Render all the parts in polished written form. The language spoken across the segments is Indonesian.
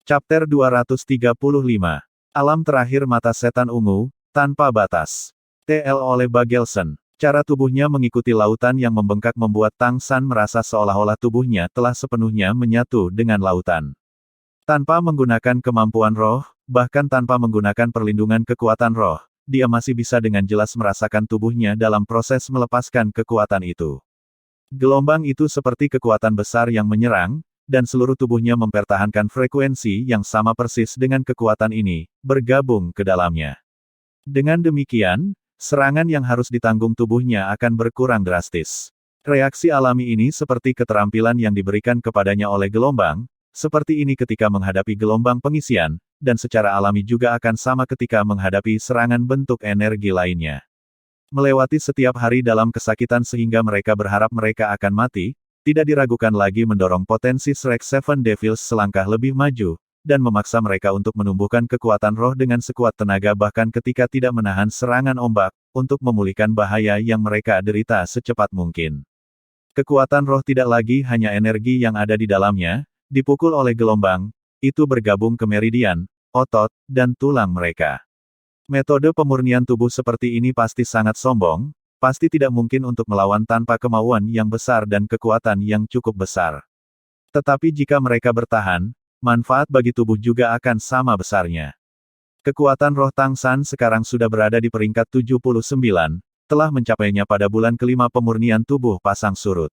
Chapter 235. Alam terakhir mata setan ungu, tanpa batas. TL oleh Bagelson. Cara tubuhnya mengikuti lautan yang membengkak membuat Tang San merasa seolah-olah tubuhnya telah sepenuhnya menyatu dengan lautan. Tanpa menggunakan kemampuan roh, bahkan tanpa menggunakan perlindungan kekuatan roh, dia masih bisa dengan jelas merasakan tubuhnya dalam proses melepaskan kekuatan itu. Gelombang itu seperti kekuatan besar yang menyerang, dan seluruh tubuhnya mempertahankan frekuensi yang sama persis dengan kekuatan ini, bergabung ke dalamnya. Dengan demikian, serangan yang harus ditanggung tubuhnya akan berkurang drastis. Reaksi alami ini seperti keterampilan yang diberikan kepadanya oleh gelombang, seperti ini ketika menghadapi gelombang pengisian, dan secara alami juga akan sama ketika menghadapi serangan bentuk energi lainnya. Melewati setiap hari dalam kesakitan sehingga mereka berharap mereka akan mati, tidak diragukan lagi mendorong potensi Shrek Seven Devils selangkah lebih maju, dan memaksa mereka untuk menumbuhkan kekuatan roh dengan sekuat tenaga bahkan ketika tidak menahan serangan ombak, untuk memulihkan bahaya yang mereka derita secepat mungkin. Kekuatan roh tidak lagi hanya energi yang ada di dalamnya, dipukul oleh gelombang, itu bergabung ke meridian, otot, dan tulang mereka. Metode pemurnian tubuh seperti ini pasti sangat sombong, pasti tidak mungkin untuk melawan tanpa kemauan yang besar dan kekuatan yang cukup besar. Tetapi jika mereka bertahan, manfaat bagi tubuh juga akan sama besarnya. Kekuatan roh Tang San sekarang sudah berada di peringkat 79, telah mencapainya pada bulan kelima pemurnian tubuh pasang surut.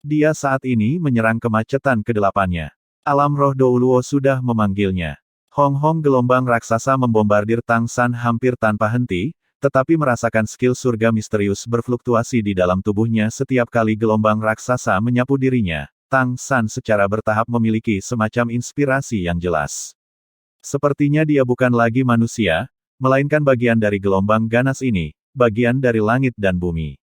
Dia saat ini menyerang kemacetan ke-8-nya. Alam roh Douluo sudah memanggilnya. Hong-hong gelombang raksasa membombardir Tang San hampir tanpa henti, tetapi merasakan skill surga misterius berfluktuasi di dalam tubuhnya setiap kali gelombang raksasa menyapu dirinya. Tang San secara bertahap memiliki semacam inspirasi yang jelas. Sepertinya dia bukan lagi manusia, melainkan bagian dari gelombang ganas ini, bagian dari langit dan bumi.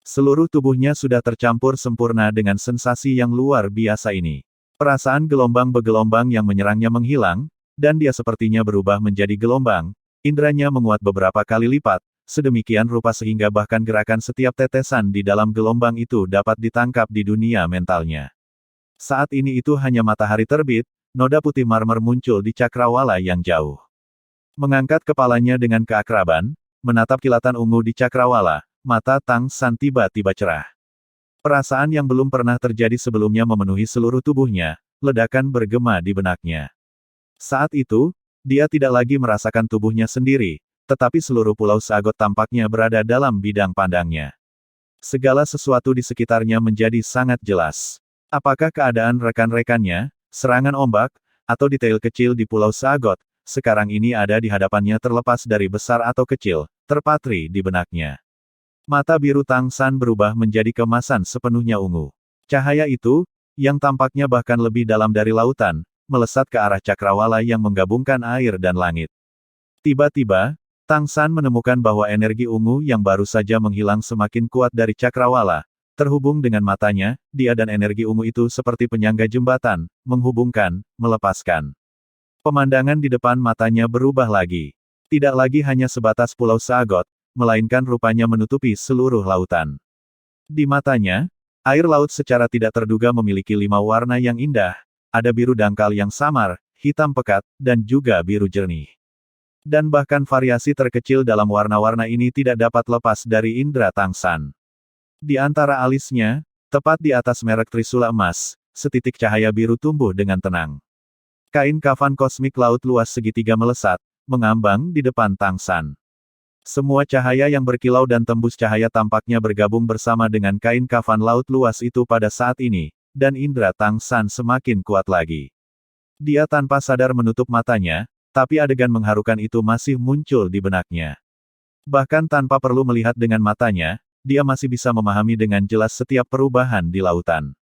Seluruh tubuhnya sudah tercampur sempurna dengan sensasi yang luar biasa ini. Perasaan gelombang bergelombang yang menyerangnya menghilang, dan dia sepertinya berubah menjadi gelombang, indranya menguat beberapa kali lipat, sedemikian rupa sehingga bahkan gerakan setiap tetesan di dalam gelombang itu dapat ditangkap di dunia mentalnya. Saat ini itu hanya matahari terbit, noda putih marmer muncul di cakrawala yang jauh. Mengangkat kepalanya dengan keakraban, menatap kilatan ungu di cakrawala, mata Tang San tiba-tiba cerah. Perasaan yang belum pernah terjadi sebelumnya memenuhi seluruh tubuhnya, ledakan bergema di benaknya. Saat itu, dia tidak lagi merasakan tubuhnya sendiri, tetapi seluruh pulau Sagot tampaknya berada dalam bidang pandangnya. Segala sesuatu di sekitarnya menjadi sangat jelas. Apakah keadaan rekan-rekannya, serangan ombak, atau detail kecil di pulau Sagot, sekarang ini ada di hadapannya terlepas dari besar atau kecil, terpatri di benaknya. Mata biru Tang San berubah menjadi kemasan sepenuhnya ungu. Cahaya itu, yang tampaknya bahkan lebih dalam dari lautan, melesat ke arah cakrawala yang menggabungkan air dan langit. Tiba-tiba, Tang San menemukan bahwa energi ungu yang baru saja menghilang semakin kuat dari cakrawala, terhubung dengan matanya, dia dan energi ungu itu seperti penyangga jembatan, menghubungkan, melepaskan. Pemandangan di depan matanya berubah lagi. Tidak lagi hanya sebatas pulau Sagot, melainkan rupanya menutupi seluruh lautan. Di matanya, air laut secara tidak terduga memiliki 5 warna yang indah, ada biru dangkal yang samar, hitam pekat, dan juga biru jernih. Dan bahkan variasi terkecil dalam warna-warna ini tidak dapat lepas dari indera Tang San. Di antara alisnya, tepat di atas merek trisula emas, setitik cahaya biru tumbuh dengan tenang. Kain kafan kosmik laut luas segitiga melesat, mengambang di depan Tang San. Semua cahaya yang berkilau dan tembus cahaya tampaknya bergabung bersama dengan kain kafan laut luas itu pada saat ini, dan indera Tang San semakin kuat lagi. Dia tanpa sadar menutup matanya, tapi adegan mengharukan itu masih muncul di benaknya. Bahkan tanpa perlu melihat dengan matanya, dia masih bisa memahami dengan jelas setiap perubahan di lautan.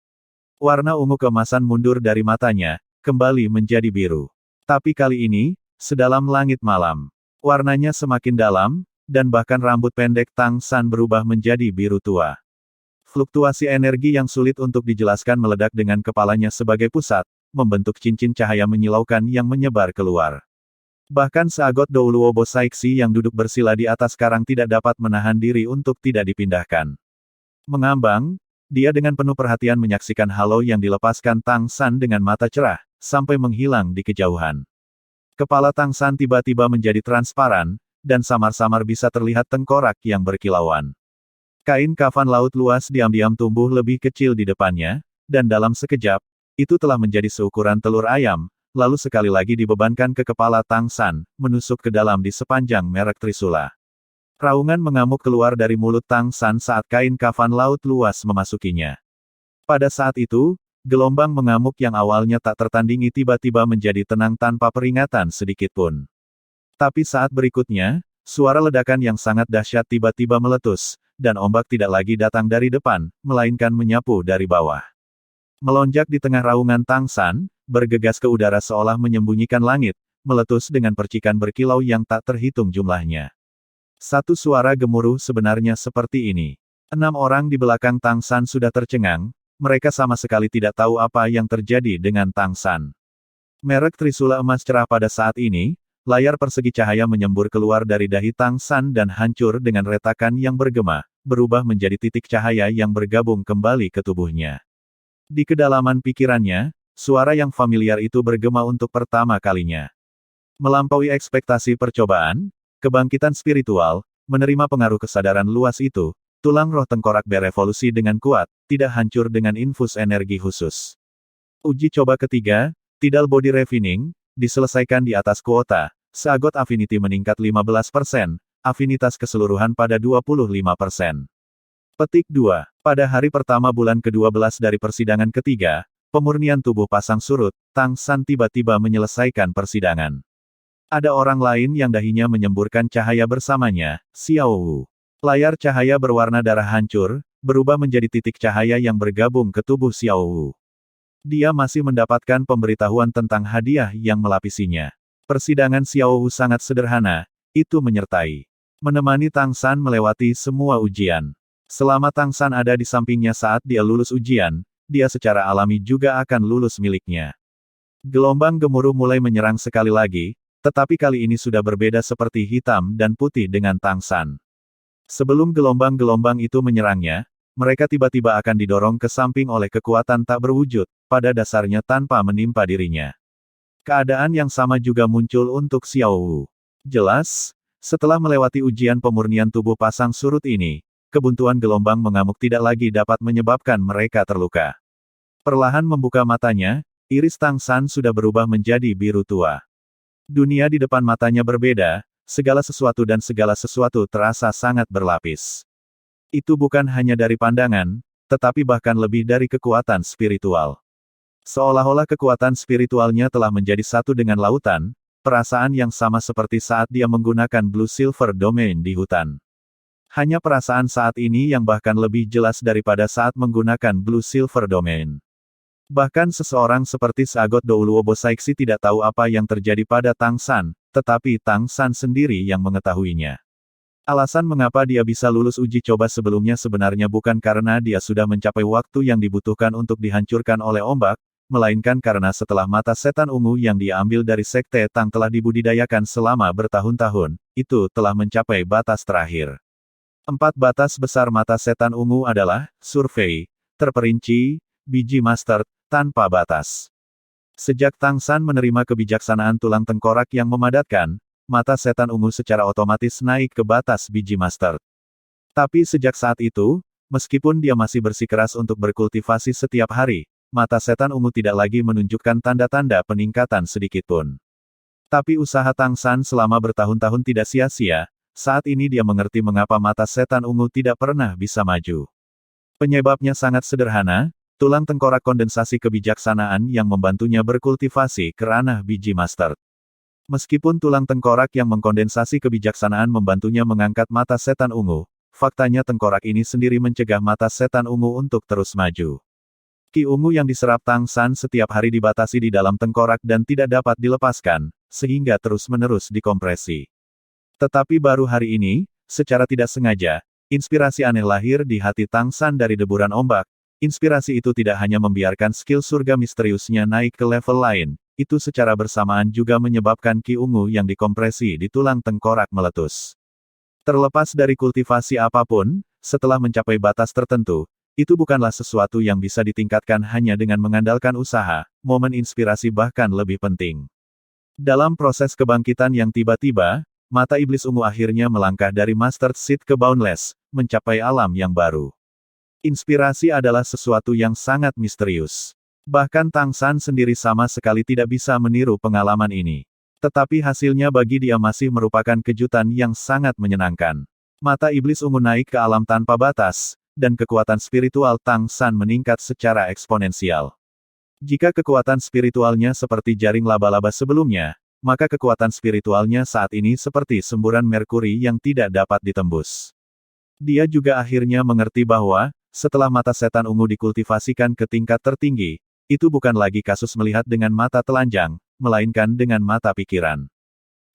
Warna ungu keemasan mundur dari matanya, kembali menjadi biru. Tapi kali ini, sedalam langit malam. Warnanya semakin dalam, dan bahkan rambut pendek Tang San berubah menjadi biru tua. Fluktuasi energi yang sulit untuk dijelaskan meledak dengan kepalanya sebagai pusat, membentuk cincin cahaya menyilaukan yang menyebar keluar. Bahkan Sagot Douluo Bosaiksi yang duduk bersila di atas karang tidak dapat menahan diri untuk tidak dipindahkan. Mengambang, dia dengan penuh perhatian menyaksikan halo yang dilepaskan Tang San dengan mata cerah, sampai menghilang di kejauhan. Kepala Tang San tiba-tiba menjadi transparan, dan samar-samar bisa terlihat tengkorak yang berkilauan. Kain kafan laut luas diam-diam tumbuh lebih kecil di depannya, dan dalam sekejap, itu telah menjadi seukuran telur ayam, lalu sekali lagi dibebankan ke kepala Tang San, menusuk ke dalam di sepanjang merek Trisula. Raungan mengamuk keluar dari mulut Tang San saat kain kafan laut luas memasukinya. Pada saat itu, gelombang mengamuk yang awalnya tak tertandingi tiba-tiba menjadi tenang tanpa peringatan sedikitpun. Tapi saat berikutnya, suara ledakan yang sangat dahsyat tiba-tiba meletus, dan ombak tidak lagi datang dari depan, melainkan menyapu dari bawah. Melonjak di tengah raungan Tang San, bergegas ke udara seolah menyembunyikan langit, meletus dengan percikan berkilau yang tak terhitung jumlahnya. Satu suara gemuruh sebenarnya seperti ini. 6 orang di belakang Tang San sudah tercengang, mereka sama sekali tidak tahu apa yang terjadi dengan Tang San. Merek Trisula emas cerah pada saat ini, layar persegi cahaya menyembur keluar dari dahi Tang San dan hancur dengan retakan yang bergema, berubah menjadi titik cahaya yang bergabung kembali ke tubuhnya. Di kedalaman pikirannya, suara yang familiar itu bergema untuk pertama kalinya. Melampaui ekspektasi percobaan, kebangkitan spiritual, menerima pengaruh kesadaran luas itu, tulang roh tengkorak berevolusi dengan kuat, tidak hancur dengan infus energi khusus. Uji coba ketiga, Tidal Body Refining, diselesaikan di atas kuota, seagot affinity meningkat 15%, afinitas keseluruhan pada 25%. Petik 2. Pada hari pertama bulan ke-12 dari persidangan ketiga, pemurnian tubuh pasang surut, Tang San tiba-tiba menyelesaikan persidangan. Ada orang lain yang dahinya menyemburkan cahaya bersamanya, Xiao Wu. Layar cahaya berwarna darah hancur, berubah menjadi titik cahaya yang bergabung ke tubuh Xiao Wu. Dia masih mendapatkan pemberitahuan tentang hadiah yang melapisinya. Persidangan Xiao Wu sangat sederhana, itu menyertai menemani Tang San melewati semua ujian. Selama Tang San ada di sampingnya saat dia lulus ujian, dia secara alami juga akan lulus miliknya. Gelombang gemuruh mulai menyerang sekali lagi, tetapi kali ini sudah berbeda seperti hitam dan putih dengan Tang San. Sebelum gelombang-gelombang itu menyerangnya, mereka tiba-tiba akan didorong ke samping oleh kekuatan tak berwujud, pada dasarnya tanpa menimpa dirinya. Keadaan yang sama juga muncul untuk Xiao Wu. Jelas, setelah melewati ujian pemurnian tubuh pasang surut ini, kebuntuan gelombang mengamuk tidak lagi dapat menyebabkan mereka terluka. Perlahan membuka matanya, iris Tang San sudah berubah menjadi biru tua. Dunia di depan matanya berbeda, segala sesuatu terasa sangat berlapis. Itu bukan hanya dari pandangan, tetapi bahkan lebih dari kekuatan spiritual. Seolah-olah kekuatan spiritualnya telah menjadi satu dengan lautan, perasaan yang sama seperti saat dia menggunakan Blue Silver Domain di hutan. Hanya perasaan saat ini yang bahkan lebih jelas daripada saat menggunakan Blue Silver Domain. Bahkan seseorang seperti Sagot Douluo Bosaiksi tidak tahu apa yang terjadi pada Tang San, tetapi Tang San sendiri yang mengetahuinya. Alasan mengapa dia bisa lulus uji coba sebelumnya sebenarnya bukan karena dia sudah mencapai waktu yang dibutuhkan untuk dihancurkan oleh ombak, melainkan karena setelah mata setan ungu yang dia ambil dari Sekte Tang telah dibudidayakan selama bertahun-tahun, itu telah mencapai batas terakhir. 4 batas besar mata setan ungu adalah, survei, terperinci, biji master, tanpa batas. Sejak Tang San menerima kebijaksanaan tulang tengkorak yang memadatkan, mata setan ungu secara otomatis naik ke batas biji master. Tapi sejak saat itu, meskipun dia masih bersikeras untuk berkultivasi setiap hari, mata setan ungu tidak lagi menunjukkan tanda-tanda peningkatan sedikitpun. Tapi usaha Tang San selama bertahun-tahun tidak sia-sia, saat ini dia mengerti mengapa mata setan ungu tidak pernah bisa maju. Penyebabnya sangat sederhana, tulang tengkorak kondensasi kebijaksanaan yang membantunya berkultivasi ke ranah biji master. Meskipun tulang tengkorak yang mengkondensasi kebijaksanaan membantunya mengangkat mata setan ungu, faktanya tengkorak ini sendiri mencegah mata setan ungu untuk terus maju. Ki ungu yang diserap Tang San setiap hari dibatasi di dalam tengkorak dan tidak dapat dilepaskan, sehingga terus-menerus dikompresi. Tetapi baru hari ini, secara tidak sengaja, inspirasi aneh lahir di hati Tang San dari deburan ombak. Inspirasi itu tidak hanya membiarkan skill surga misteriusnya naik ke level lain, itu secara bersamaan juga menyebabkan ki ungu yang dikompresi di tulang tengkorak meletus. Terlepas dari kultivasi apapun, setelah mencapai batas tertentu, Itu bukanlah sesuatu yang bisa ditingkatkan hanya dengan mengandalkan usaha, momen inspirasi bahkan lebih penting. Dalam proses kebangkitan yang tiba-tiba, mata iblis ungu akhirnya melangkah dari Master Seed ke Boundless, mencapai alam yang baru. Inspirasi adalah sesuatu yang sangat misterius. Bahkan Tang San sendiri sama sekali tidak bisa meniru pengalaman ini. Tetapi hasilnya bagi dia masih merupakan kejutan yang sangat menyenangkan. Mata iblis ungu naik ke alam tanpa batas, dan kekuatan spiritual Tang San meningkat secara eksponensial. Jika kekuatan spiritualnya seperti jaring laba-laba sebelumnya, maka kekuatan spiritualnya saat ini seperti semburan merkuri yang tidak dapat ditembus. Dia juga akhirnya mengerti bahwa, setelah mata setan ungu dikultivasikan ke tingkat tertinggi, itu bukan lagi kasus melihat dengan mata telanjang, melainkan dengan mata pikiran.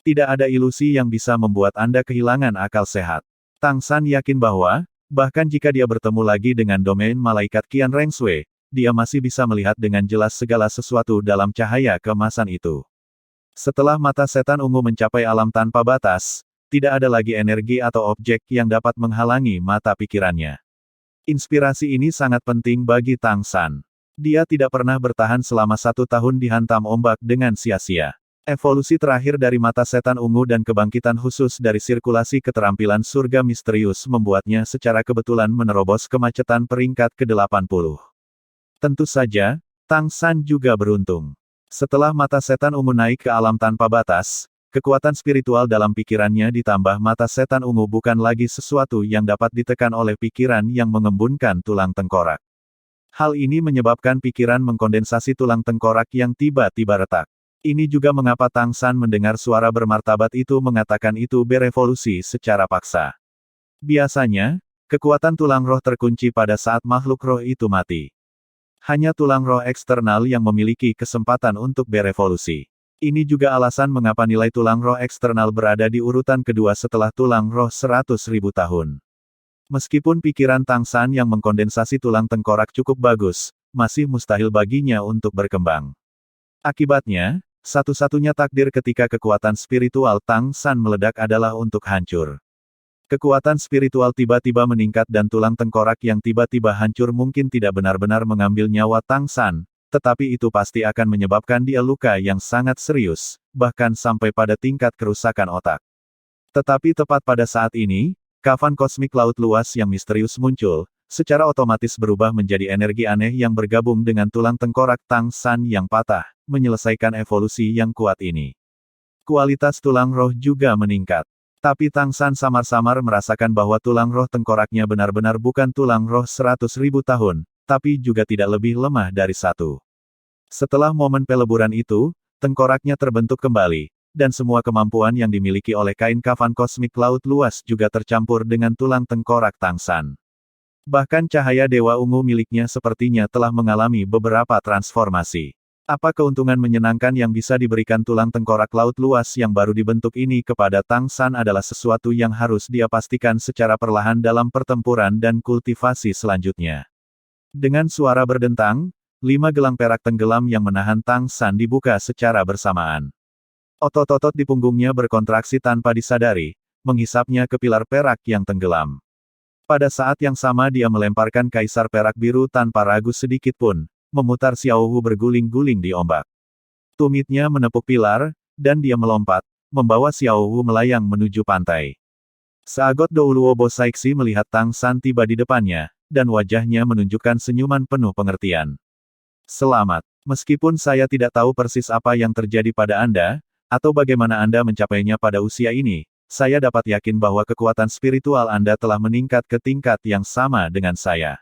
Tidak ada ilusi yang bisa membuat Anda kehilangan akal sehat. Tang San yakin bahwa, bahkan jika dia bertemu lagi dengan domain malaikat Qian Reng Sui, dia masih bisa melihat dengan jelas segala sesuatu dalam cahaya keemasan itu. Setelah mata setan ungu mencapai alam tanpa batas, tidak ada lagi energi atau objek yang dapat menghalangi mata pikirannya. Inspirasi ini sangat penting bagi Tang San. Dia tidak pernah bertahan selama 1 tahun dihantam ombak dengan sia-sia. Evolusi terakhir dari mata setan ungu dan kebangkitan khusus dari sirkulasi keterampilan surga misterius membuatnya secara kebetulan menerobos kemacetan peringkat ke-80. Tentu saja, Tang San juga beruntung. Setelah mata setan ungu naik ke alam tanpa batas, kekuatan spiritual dalam pikirannya ditambah mata setan ungu bukan lagi sesuatu yang dapat ditekan oleh pikiran yang mengembunkan tulang tengkorak. Hal ini menyebabkan pikiran mengkondensasi tulang tengkorak yang tiba-tiba retak. Ini juga mengapa Tang San mendengar suara bermartabat itu mengatakan itu berevolusi secara paksa. Biasanya, kekuatan tulang roh terkunci pada saat makhluk roh itu mati. Hanya tulang roh eksternal yang memiliki kesempatan untuk berevolusi. Ini juga alasan mengapa nilai tulang roh eksternal berada di urutan kedua setelah tulang roh 100.000 tahun. Meskipun pikiran Tang San yang mengkondensasi tulang tengkorak cukup bagus, masih mustahil baginya untuk berkembang. Akibatnya, satu-satunya takdir ketika kekuatan spiritual Tang San meledak adalah untuk hancur. Kekuatan spiritual tiba-tiba meningkat dan tulang tengkorak yang tiba-tiba hancur mungkin tidak benar-benar mengambil nyawa Tang San, tetapi itu pasti akan menyebabkan dia luka yang sangat serius, bahkan sampai pada tingkat kerusakan otak. Tetapi tepat pada saat ini, kafan kosmik laut luas yang misterius muncul, secara otomatis berubah menjadi energi aneh yang bergabung dengan tulang tengkorak Tang San yang patah, menyelesaikan evolusi yang kuat ini. Kualitas tulang roh juga meningkat. Tapi Tang San samar-samar merasakan bahwa tulang roh tengkoraknya benar-benar bukan tulang roh 100.000 tahun, tapi juga tidak lebih lemah dari 1. Setelah momen peleburan itu, tengkoraknya terbentuk kembali, dan semua kemampuan yang dimiliki oleh kain kafan kosmik laut luas juga tercampur dengan tulang tengkorak Tang San. Bahkan cahaya Dewa Ungu miliknya sepertinya telah mengalami beberapa transformasi. Apa keuntungan menyenangkan yang bisa diberikan tulang tengkorak laut luas yang baru dibentuk ini kepada Tang San adalah sesuatu yang harus dia pastikan secara perlahan dalam pertempuran dan kultivasi selanjutnya. Dengan suara berdentang, 5 gelang perak tenggelam yang menahan Tang San dibuka secara bersamaan. Otot-otot di punggungnya berkontraksi tanpa disadari, menghisapnya ke pilar perak yang tenggelam. Pada saat yang sama dia melemparkan kaisar perak biru tanpa ragu sedikit pun, memutar Xiao Wu berguling-guling di ombak. Tumitnya menepuk pilar, dan dia melompat, membawa Xiao Wu melayang menuju pantai. Seagot Douluo Bosaiksi melihat Tang San tiba di depannya, dan wajahnya menunjukkan senyuman penuh pengertian. Selamat. Meskipun saya tidak tahu persis apa yang terjadi pada Anda, atau bagaimana Anda mencapainya pada usia ini, saya dapat yakin bahwa kekuatan spiritual Anda telah meningkat ke tingkat yang sama dengan saya.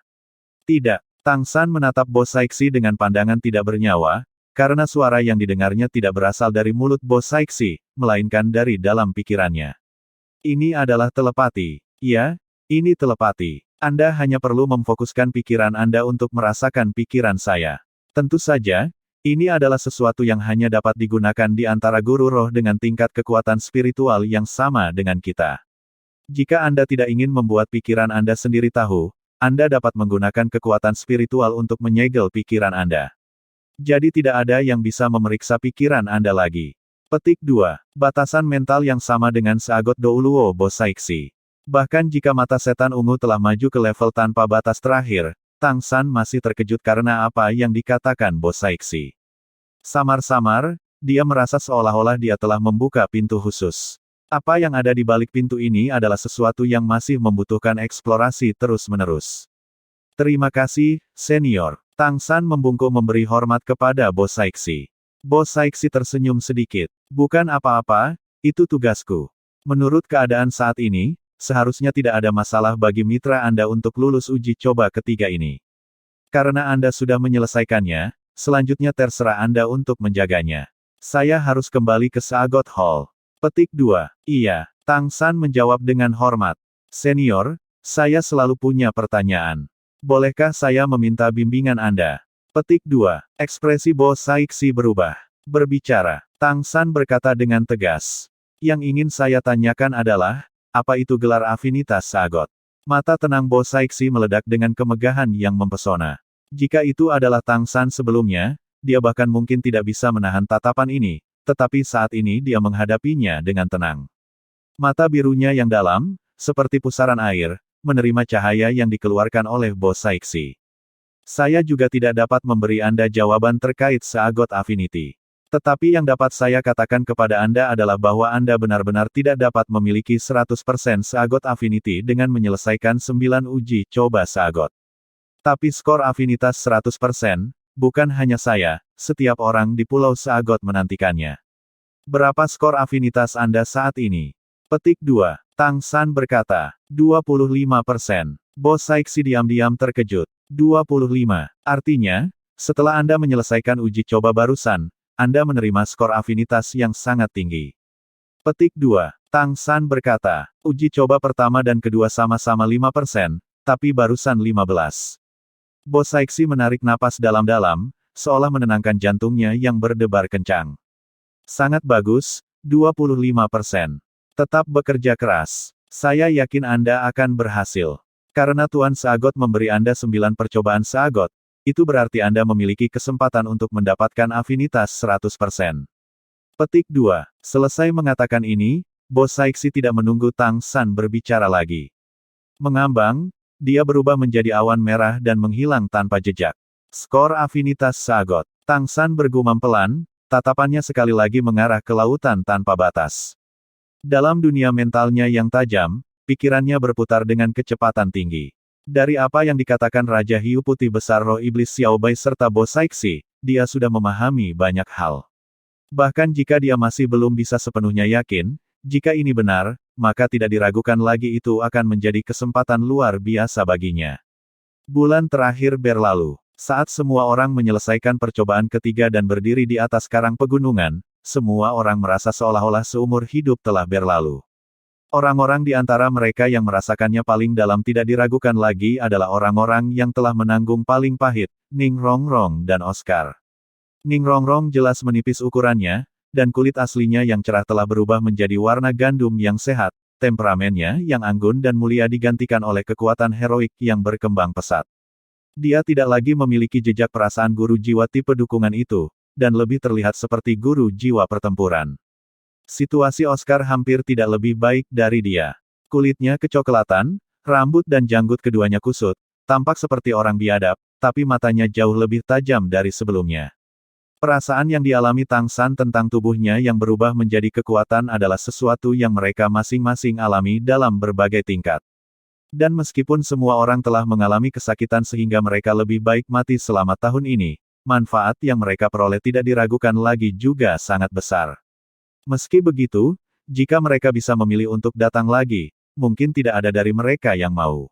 Tidak. Tang San menatap Bosaiksi dengan pandangan tidak bernyawa, karena suara yang didengarnya tidak berasal dari mulut Bosaiksi, melainkan dari dalam pikirannya. Ini adalah telepati. Ya, ini telepati. Anda hanya perlu memfokuskan pikiran Anda untuk merasakan pikiran saya. Tentu saja, ini adalah sesuatu yang hanya dapat digunakan di antara guru roh dengan tingkat kekuatan spiritual yang sama dengan kita. Jika Anda tidak ingin membuat pikiran Anda sendiri tahu, Anda dapat menggunakan kekuatan spiritual untuk menyegel pikiran Anda. Jadi tidak ada yang bisa memeriksa pikiran Anda lagi. Petik 2. Batasan mental yang sama dengan Seagot Douluo Bosaiksi. Bahkan jika mata setan ungu telah maju ke level tanpa batas terakhir, Tang San masih terkejut karena apa yang dikatakan Bos Saixi. Samar-samar, dia merasa seolah-olah dia telah membuka pintu khusus. Apa yang ada di balik pintu ini adalah sesuatu yang masih membutuhkan eksplorasi terus-menerus. Terima kasih, senior. Tang San membungkuk memberi hormat kepada Bos Saixi. Bos Saixi tersenyum sedikit. Bukan apa-apa, itu tugasku. Menurut keadaan saat ini, seharusnya tidak ada masalah bagi mitra Anda untuk lulus uji coba ketiga ini. Karena Anda sudah menyelesaikannya, selanjutnya terserah Anda untuk menjaganya. Saya harus kembali ke Sagot Hall. Petik 2. Iya, Tang San menjawab dengan hormat. Senior, saya selalu punya pertanyaan. Bolehkah saya meminta bimbingan Anda? Petik 2. Ekspresi Bos Saixi berubah. Berbicara, Tang San berkata dengan tegas. Yang ingin saya tanyakan adalah, apa itu gelar afinitas Sagot? Mata tenang Bos Saixi meledak dengan kemegahan yang mempesona. Jika itu adalah Tang San sebelumnya, dia bahkan mungkin tidak bisa menahan tatapan ini, tetapi saat ini dia menghadapinya dengan tenang. Mata birunya yang dalam, seperti pusaran air, menerima cahaya yang dikeluarkan oleh Bos Saixi. Saya juga tidak dapat memberi Anda jawaban terkait Sagot Affinity. Tetapi yang dapat saya katakan kepada Anda adalah bahwa Anda benar-benar tidak dapat memiliki 100% Sagot Affinity dengan menyelesaikan 9 uji coba Sagot. Tapi skor afinitas 100%, bukan hanya saya, setiap orang di Pulau Sagot menantikannya. Berapa skor afinitas Anda saat ini? Petik 2. Tang San berkata, 25%. Bos Saixi diam-diam terkejut. 25. Artinya, setelah Anda menyelesaikan uji coba barusan, Anda menerima skor afinitas yang sangat tinggi. Petik 2. Tang San berkata, uji coba pertama dan kedua sama-sama 5%, tapi barusan 15. Bos Saixi menarik napas dalam-dalam, seolah menenangkan jantungnya yang berdebar kencang. Sangat bagus, 25%. Tetap bekerja keras. Saya yakin Anda akan berhasil. Karena Tuan Sagot memberi Anda 9 percobaan Sagot, itu berarti Anda memiliki kesempatan untuk mendapatkan afinitas 100%. Petik 2. Selesai mengatakan ini, Bos Saixi tidak menunggu Tang San berbicara lagi. Mengambang, dia berubah menjadi awan merah dan menghilang tanpa jejak. Skor afinitas Sagot. Tang San bergumam pelan, tatapannya sekali lagi mengarah ke lautan tanpa batas. Dalam dunia mentalnya yang tajam, pikirannya berputar dengan kecepatan tinggi. Dari apa yang dikatakan Raja Hiu Putih Besar Roh Iblis Xiao Bai serta Bos Saixi, dia sudah memahami banyak hal. Bahkan jika dia masih belum bisa sepenuhnya yakin, jika ini benar, maka tidak diragukan lagi itu akan menjadi kesempatan luar biasa baginya. Bulan terakhir berlalu. Saat semua orang menyelesaikan percobaan ketiga dan berdiri di atas karang pegunungan, semua orang merasa seolah-olah seumur hidup telah berlalu. Orang-orang di antara mereka yang merasakannya paling dalam tidak diragukan lagi adalah orang-orang yang telah menanggung paling pahit, Ning Rongrong dan Oscar. Ning Rongrong jelas menipis ukurannya, dan kulit aslinya yang cerah telah berubah menjadi warna gandum yang sehat, temperamennya yang anggun dan mulia digantikan oleh kekuatan heroik yang berkembang pesat. Dia tidak lagi memiliki jejak perasaan guru jiwa tipe dukungan itu, dan lebih terlihat seperti guru jiwa pertempuran. Situasi Oscar hampir tidak lebih baik dari dia. Kulitnya kecoklatan, rambut dan janggut keduanya kusut, tampak seperti orang biadab, tapi matanya jauh lebih tajam dari sebelumnya. Perasaan yang dialami Tang San tentang tubuhnya yang berubah menjadi kekuatan adalah sesuatu yang mereka masing-masing alami dalam berbagai tingkat. Dan meskipun semua orang telah mengalami kesakitan sehingga mereka lebih baik mati selama tahun ini, manfaat yang mereka peroleh tidak diragukan lagi juga sangat besar. Meski begitu, jika mereka bisa memilih untuk datang lagi, mungkin tidak ada dari mereka yang mau.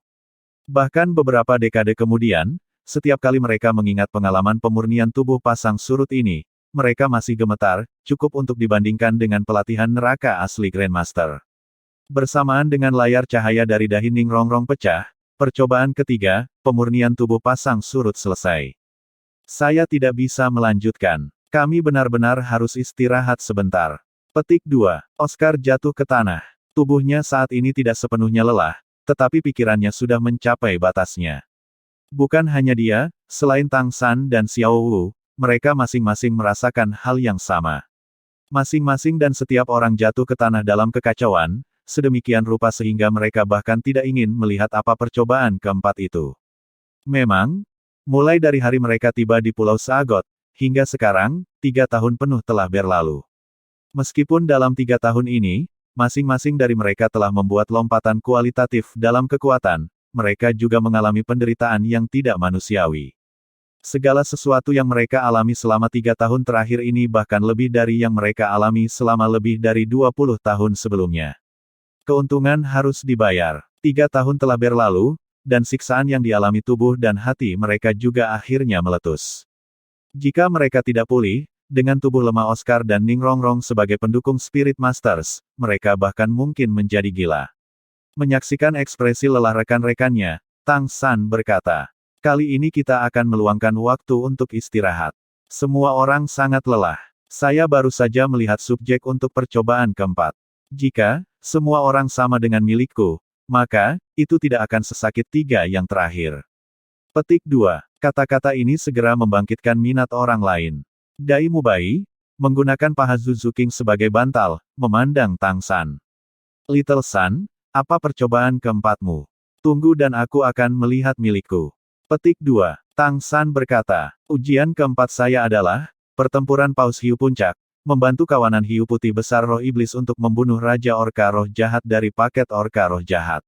Bahkan beberapa dekade kemudian, setiap kali mereka mengingat pengalaman pemurnian tubuh pasang surut ini, mereka masih gemetar, cukup untuk dibandingkan dengan pelatihan neraka asli Grandmaster. Bersamaan dengan layar cahaya dari dahi Ning Rongrong pecah, percobaan ketiga, pemurnian tubuh pasang surut selesai. Saya tidak bisa melanjutkan. Kami benar-benar harus istirahat sebentar. Petik 2. Oscar jatuh ke tanah. Tubuhnya saat ini tidak sepenuhnya lelah, tetapi pikirannya sudah mencapai batasnya. Bukan hanya dia, selain Tang San dan Xiao Wu, mereka masing-masing merasakan hal yang sama. Masing-masing dan setiap orang jatuh ke tanah dalam kekacauan, sedemikian rupa sehingga mereka bahkan tidak ingin melihat apa percobaan keempat itu. Memang, mulai dari hari mereka tiba di Pulau Sagot, hingga sekarang, 3 tahun penuh telah berlalu. Meskipun dalam 3 tahun ini, masing-masing dari mereka telah membuat lompatan kualitatif dalam kekuatan, mereka juga mengalami penderitaan yang tidak manusiawi. Segala sesuatu yang mereka alami selama 3 tahun terakhir ini bahkan lebih dari yang mereka alami selama lebih dari 20 tahun sebelumnya. Keuntungan harus dibayar. 3 tahun telah berlalu, dan siksaan yang dialami tubuh dan hati mereka juga akhirnya meletus. Jika mereka tidak pulih, dengan tubuh lemah Oscar dan Ning Rongrong sebagai pendukung Spirit Masters, mereka bahkan mungkin menjadi gila. Menyaksikan ekspresi lelah rekan-rekannya, Tang San berkata, "Kali ini kita akan meluangkan waktu untuk istirahat. Semua orang sangat lelah. Saya baru saja melihat subjek untuk percobaan keempat. Jika semua orang sama dengan milikku, maka itu tidak akan sesakit 3 yang terakhir." Petik 2. Kata-kata ini segera membangkitkan minat orang lain. Dai Mubai, menggunakan paha Zuzu King sebagai bantal, memandang Tang San. "Little San, apa percobaan keempatmu? Tunggu dan aku akan melihat milikku." Petik 2. Tang San berkata, "Ujian keempat saya adalah, pertempuran Paus Hiu Puncak, membantu kawanan hiu putih besar roh iblis untuk membunuh Raja Orka roh jahat dari paket Orka roh jahat."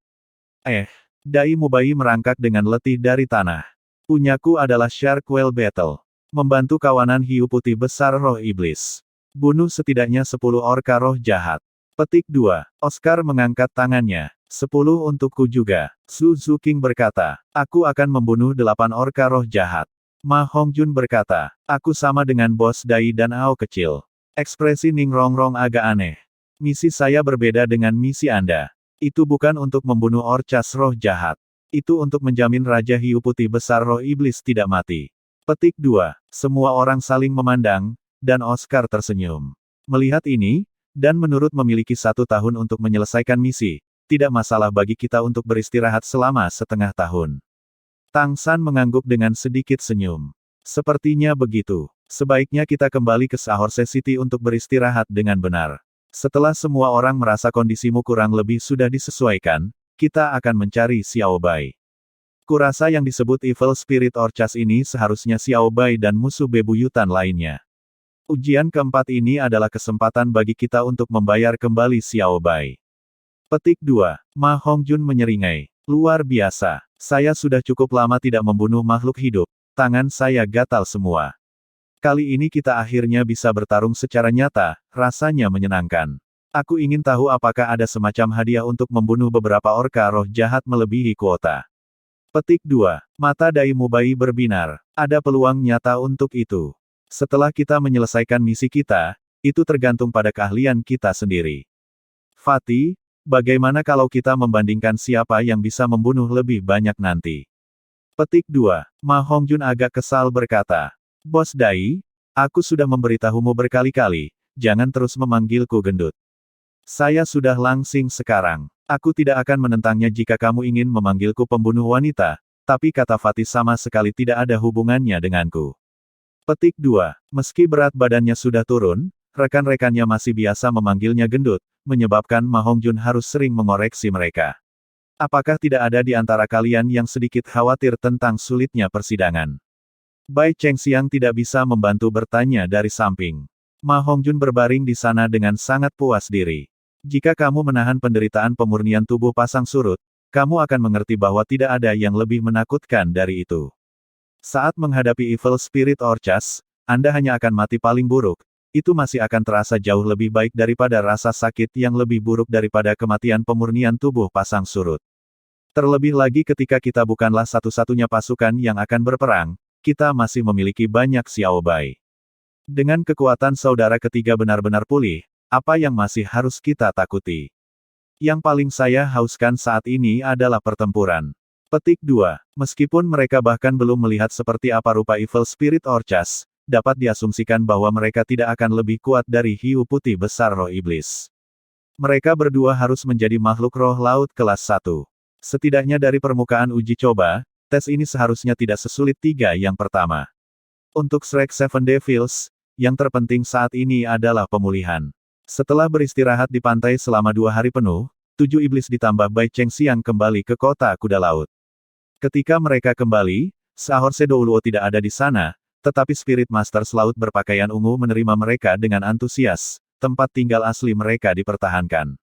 Dai Mubai merangkak dengan letih dari tanah. "Punyaku adalah Shark Whale Battle. Membantu kawanan hiu putih besar roh iblis. Bunuh setidaknya 10 orka roh jahat." Petik 2. Oscar mengangkat tangannya. 10 untukku juga. Zuzu King berkata, "Aku akan membunuh 8 orka roh jahat." Ma Hongjun berkata, "Aku sama dengan Bos Dai dan Ao kecil." Ekspresi Ning Rongrong agak aneh. "Misi saya berbeda dengan misi Anda. Itu bukan untuk membunuh orcas roh jahat. Itu untuk menjamin Raja Hiu Putih Besar Roh Iblis tidak mati." Petik 2. Semua orang saling memandang, dan Oscar tersenyum. Melihat ini, dan menurut memiliki 1 tahun untuk menyelesaikan misi, tidak masalah bagi kita untuk beristirahat selama setengah tahun. Tang San mengangguk dengan sedikit senyum. "Sepertinya begitu. Sebaiknya kita kembali ke Sahorse City untuk beristirahat dengan benar. Setelah semua orang merasa kondisimu kurang lebih sudah disesuaikan, kita akan mencari Xiao Bai. Kurasa yang disebut Evil Spirit Orcas ini seharusnya Xiao Bai dan musuh bebuyutan lainnya. Ujian keempat ini adalah kesempatan bagi kita untuk membayar kembali Xiao Bai." Petik 2. Ma Hongjun menyeringai. "Luar biasa. Saya sudah cukup lama tidak membunuh makhluk hidup. Tangan saya gatal semua. Kali ini kita akhirnya bisa bertarung secara nyata, rasanya menyenangkan. Aku ingin tahu apakah ada semacam hadiah untuk membunuh beberapa orka roh jahat melebihi kuota." Petik 2. Mata Dai Mubai berbinar. "Ada peluang nyata untuk itu. Setelah kita menyelesaikan misi kita, itu tergantung pada keahlian kita sendiri. Fatih, bagaimana kalau kita membandingkan siapa yang bisa membunuh lebih banyak nanti?" Petik 2. Ma Hongjun agak kesal berkata, "Bos Dai, aku sudah memberitahumu berkali-kali, jangan terus memanggilku gendut. Saya sudah langsing sekarang. Aku tidak akan menentangnya jika kamu ingin memanggilku pembunuh wanita, tapi kata Fatih sama sekali tidak ada hubungannya denganku." Petik 2. Meski berat badannya sudah turun, rekan-rekannya masih biasa memanggilnya gendut, menyebabkan Ma Hongjun harus sering mengoreksi mereka. "Apakah tidak ada di antara kalian yang sedikit khawatir tentang sulitnya persidangan?" Bai Chengxiang tidak bisa membantu bertanya dari samping. Ma Hongjun berbaring di sana dengan sangat puas diri. "Jika kamu menahan penderitaan pemurnian tubuh pasang surut, kamu akan mengerti bahwa tidak ada yang lebih menakutkan dari itu. Saat menghadapi Evil Spirit Orcas, Anda hanya akan mati paling buruk. Itu masih akan terasa jauh lebih baik daripada rasa sakit yang lebih buruk daripada kematian pemurnian tubuh pasang surut. Terlebih lagi ketika kita bukanlah satu-satunya pasukan yang akan berperang, kita masih memiliki banyak Xiao Bai. Dengan kekuatan saudara ketiga benar-benar pulih, apa yang masih harus kita takuti? Yang paling saya hauskan saat ini adalah pertempuran." Petik 2. Meskipun mereka bahkan belum melihat seperti apa rupa Evil Spirit Orcas, dapat diasumsikan bahwa mereka tidak akan lebih kuat dari hiu putih besar roh iblis. Mereka berdua harus menjadi makhluk roh laut kelas 1. Setidaknya dari permukaan uji coba, tes ini seharusnya tidak sesulit 3 yang pertama. Untuk Shrek Seven Devils, yang terpenting saat ini adalah pemulihan. Setelah beristirahat di pantai selama 2 hari penuh, 7 iblis ditambah Bai Chengxiang kembali ke kota kuda laut. Ketika mereka kembali, Saahorse Douluo tidak ada di sana, tetapi Spirit Masters Laut berpakaian ungu menerima mereka dengan antusias, tempat tinggal asli mereka dipertahankan.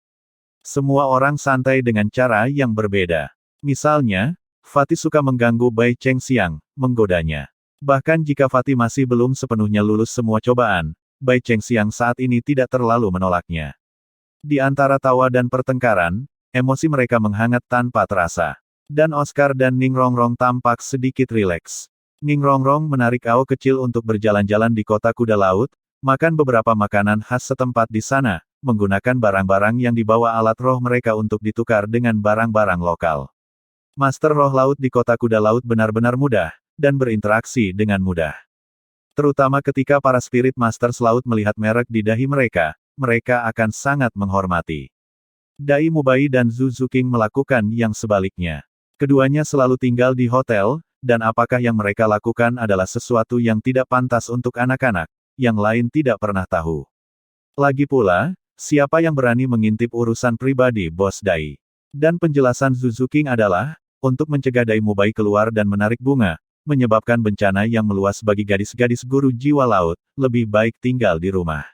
Semua orang santai dengan cara yang berbeda. Misalnya, Fatih suka mengganggu Bai Chengxiang, menggodanya. Bahkan jika Fatih masih belum sepenuhnya lulus semua cobaan, Bai Chengxiang saat ini tidak terlalu menolaknya. Di antara tawa dan pertengkaran, emosi mereka menghangat tanpa terasa. Dan Oscar dan Ning Rongrong tampak sedikit rileks. Ning Rongrong menarik Ao kecil untuk berjalan-jalan di kota kuda laut, makan beberapa makanan khas setempat di sana, menggunakan barang-barang yang dibawa alat roh mereka untuk ditukar dengan barang-barang lokal. Master roh laut di kota kuda laut benar-benar mudah, dan berinteraksi dengan mudah. Terutama ketika para Spirit Masters Laut melihat merek di dahi mereka, mereka akan sangat menghormati. Dai Mubai dan Zhu Zuqing melakukan yang sebaliknya. Keduanya selalu tinggal di hotel, dan apakah yang mereka lakukan adalah sesuatu yang tidak pantas untuk anak-anak, yang lain tidak pernah tahu. Lagi pula, siapa yang berani mengintip urusan pribadi Bos Dai? Dan penjelasan Zhu Zuqing adalah, untuk mencegah Dai Mubai keluar dan menarik bunga, menyebabkan bencana yang meluas bagi gadis-gadis guru jiwa laut, lebih baik tinggal di rumah.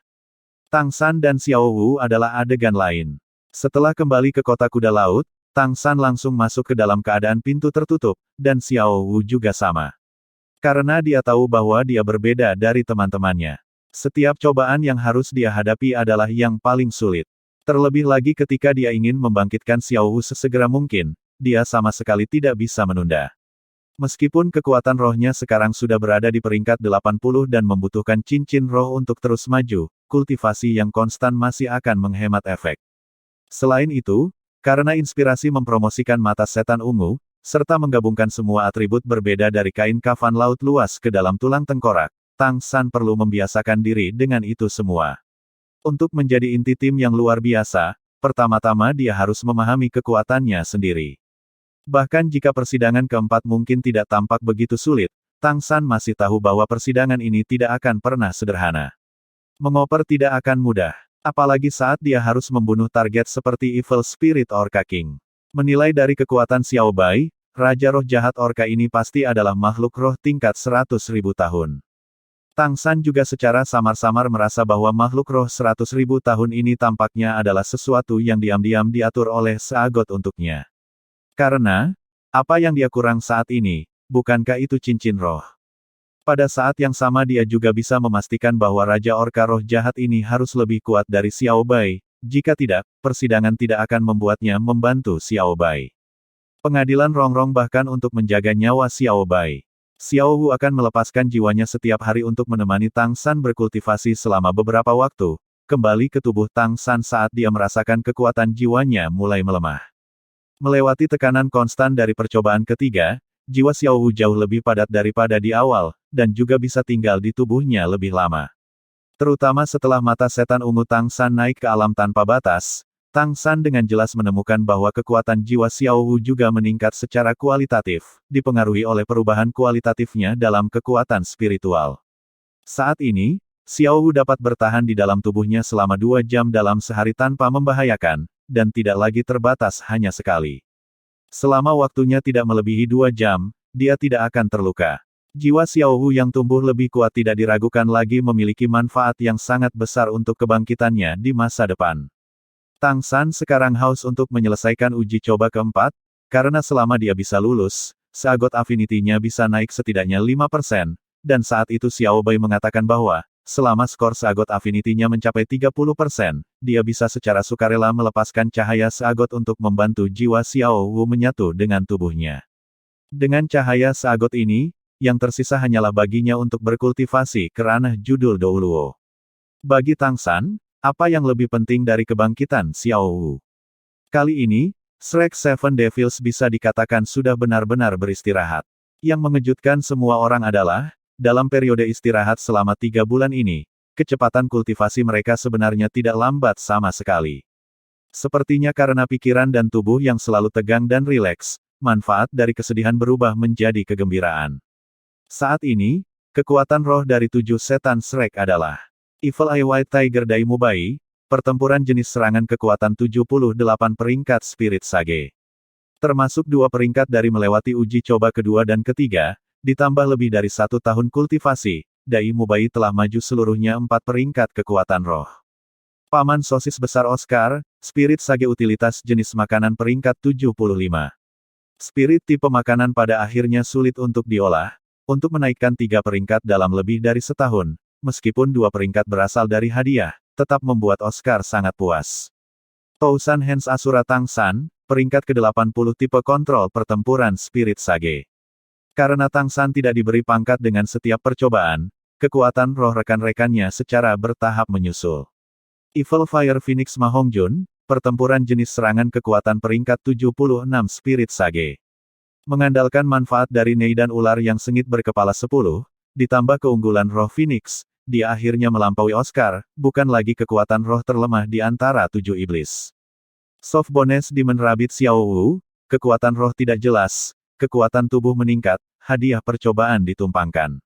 Tang San dan Xiao Wu adalah adegan lain. Setelah kembali ke kota kuda laut, Tang San langsung masuk ke dalam keadaan pintu tertutup, dan Xiao Wu juga sama. Karena dia tahu bahwa dia berbeda dari teman-temannya. Setiap cobaan yang harus dia hadapi adalah yang paling sulit. Terlebih lagi ketika dia ingin membangkitkan Xiao Wu sesegera mungkin, dia sama sekali tidak bisa menunda. Meskipun kekuatan rohnya sekarang sudah berada di peringkat 80 dan membutuhkan cincin roh untuk terus maju, kultivasi yang konstan masih akan menghemat efek. Selain itu, karena inspirasi mempromosikan mata setan ungu, serta menggabungkan semua atribut berbeda dari kain kafan laut luas ke dalam tulang tengkorak, Tang San perlu membiasakan diri dengan itu semua. Untuk menjadi inti tim yang luar biasa, pertama-tama dia harus memahami kekuatannya sendiri. Bahkan jika persidangan keempat mungkin tidak tampak begitu sulit, Tang San masih tahu bahwa persidangan ini tidak akan pernah sederhana. Mengoper tidak akan mudah, apalagi saat dia harus membunuh target seperti Evil Spirit Orca King. Menilai dari kekuatan Xiao Bai, Raja Roh Jahat Orca ini pasti adalah makhluk roh tingkat 100.000 tahun. Tang San juga secara samar-samar merasa bahwa makhluk roh 100.000 tahun ini tampaknya adalah sesuatu yang diam-diam diatur oleh Seagot untuknya. Karena, apa yang dia kurang saat ini, bukankah itu cincin roh? Pada saat yang sama dia juga bisa memastikan bahwa Raja Orca Roh Jahat ini harus lebih kuat dari Xiao Bai, jika tidak, persidangan tidak akan membuatnya membantu Xiao Bai. Pengadilan Rongrong bahkan untuk menjaga nyawa Xiao Bai. Xiao Wu akan melepaskan jiwanya setiap hari untuk menemani Tang San berkultivasi selama beberapa waktu, kembali ke tubuh Tang San saat dia merasakan kekuatan jiwanya mulai melemah. Melewati tekanan konstan dari percobaan ketiga, jiwa Xiao Wu jauh lebih padat daripada di awal, dan juga bisa tinggal di tubuhnya lebih lama. Terutama setelah mata setan ungu Tang San naik ke alam tanpa batas, Tang San dengan jelas menemukan bahwa kekuatan jiwa Xiao Wu juga meningkat secara kualitatif, dipengaruhi oleh perubahan kualitatifnya dalam kekuatan spiritual. Saat ini, Xiao Wu dapat bertahan di dalam tubuhnya selama 2 jam dalam sehari tanpa membahayakan, dan tidak lagi terbatas hanya sekali. Selama waktunya tidak melebihi 2 jam, dia tidak akan terluka. Jiwa Xiao Wu yang tumbuh lebih kuat tidak diragukan lagi memiliki manfaat yang sangat besar untuk kebangkitannya di masa depan. Tang San sekarang haus untuk menyelesaikan uji coba keempat, karena selama dia bisa lulus, Seagot Affinity-nya bisa naik setidaknya 5%, dan saat itu Xiao Bai mengatakan bahwa, selama skor Seagot Affinity-nya mencapai 30%, dia bisa secara sukarela melepaskan cahaya Seagot untuk membantu jiwa Xiao Wu menyatu dengan tubuhnya. Dengan cahaya Seagot ini, yang tersisa hanyalah baginya untuk berkultivasi ke ranah judul Douluo. Bagi Tang San, apa yang lebih penting dari kebangkitan Xiao Wu? Kali ini, Shrek Seven Devils bisa dikatakan sudah benar-benar beristirahat. Yang mengejutkan semua orang adalah, dalam periode istirahat selama 3 bulan ini, kecepatan kultivasi mereka sebenarnya tidak lambat sama sekali. Sepertinya karena pikiran dan tubuh yang selalu tegang dan rileks, manfaat dari kesedihan berubah menjadi kegembiraan. Saat ini, kekuatan roh dari 7 setan Shrek adalah Evil Eye White Tiger Dai Mubai, pertempuran jenis serangan kekuatan 78 peringkat Spirit Sage. Termasuk 2 peringkat dari melewati uji coba kedua dan ketiga, ditambah lebih dari 1 tahun kultivasi, Dai Mubai telah maju seluruhnya 4 peringkat kekuatan roh. Paman sosis besar Oscar, Spirit Sage utilitas jenis makanan peringkat 75. Spirit tipe makanan pada akhirnya sulit untuk diolah, untuk menaikkan 3 peringkat dalam lebih dari setahun, meskipun 2 peringkat berasal dari hadiah, tetap membuat Oscar sangat puas. Tousan Hands Asura Tangsan, peringkat ke-80 tipe kontrol pertempuran Spirit Sage. Karena Tangsan tidak diberi pangkat dengan setiap percobaan, kekuatan roh rekan-rekannya secara bertahap menyusul. Evil Fire Phoenix Ma Hongjun, pertempuran jenis serangan kekuatan peringkat 76 Spirit Sage. Mengandalkan manfaat dari Neidan ular yang sengit berkepala 10, ditambah keunggulan roh Phoenix, dia akhirnya melampaui Oscar, bukan lagi kekuatan roh terlemah di antara 7 iblis. Soft Bonus Demon Rabbit Xiao Wu, kekuatan roh tidak jelas, kekuatan tubuh meningkat, hadiah percobaan ditumpangkan.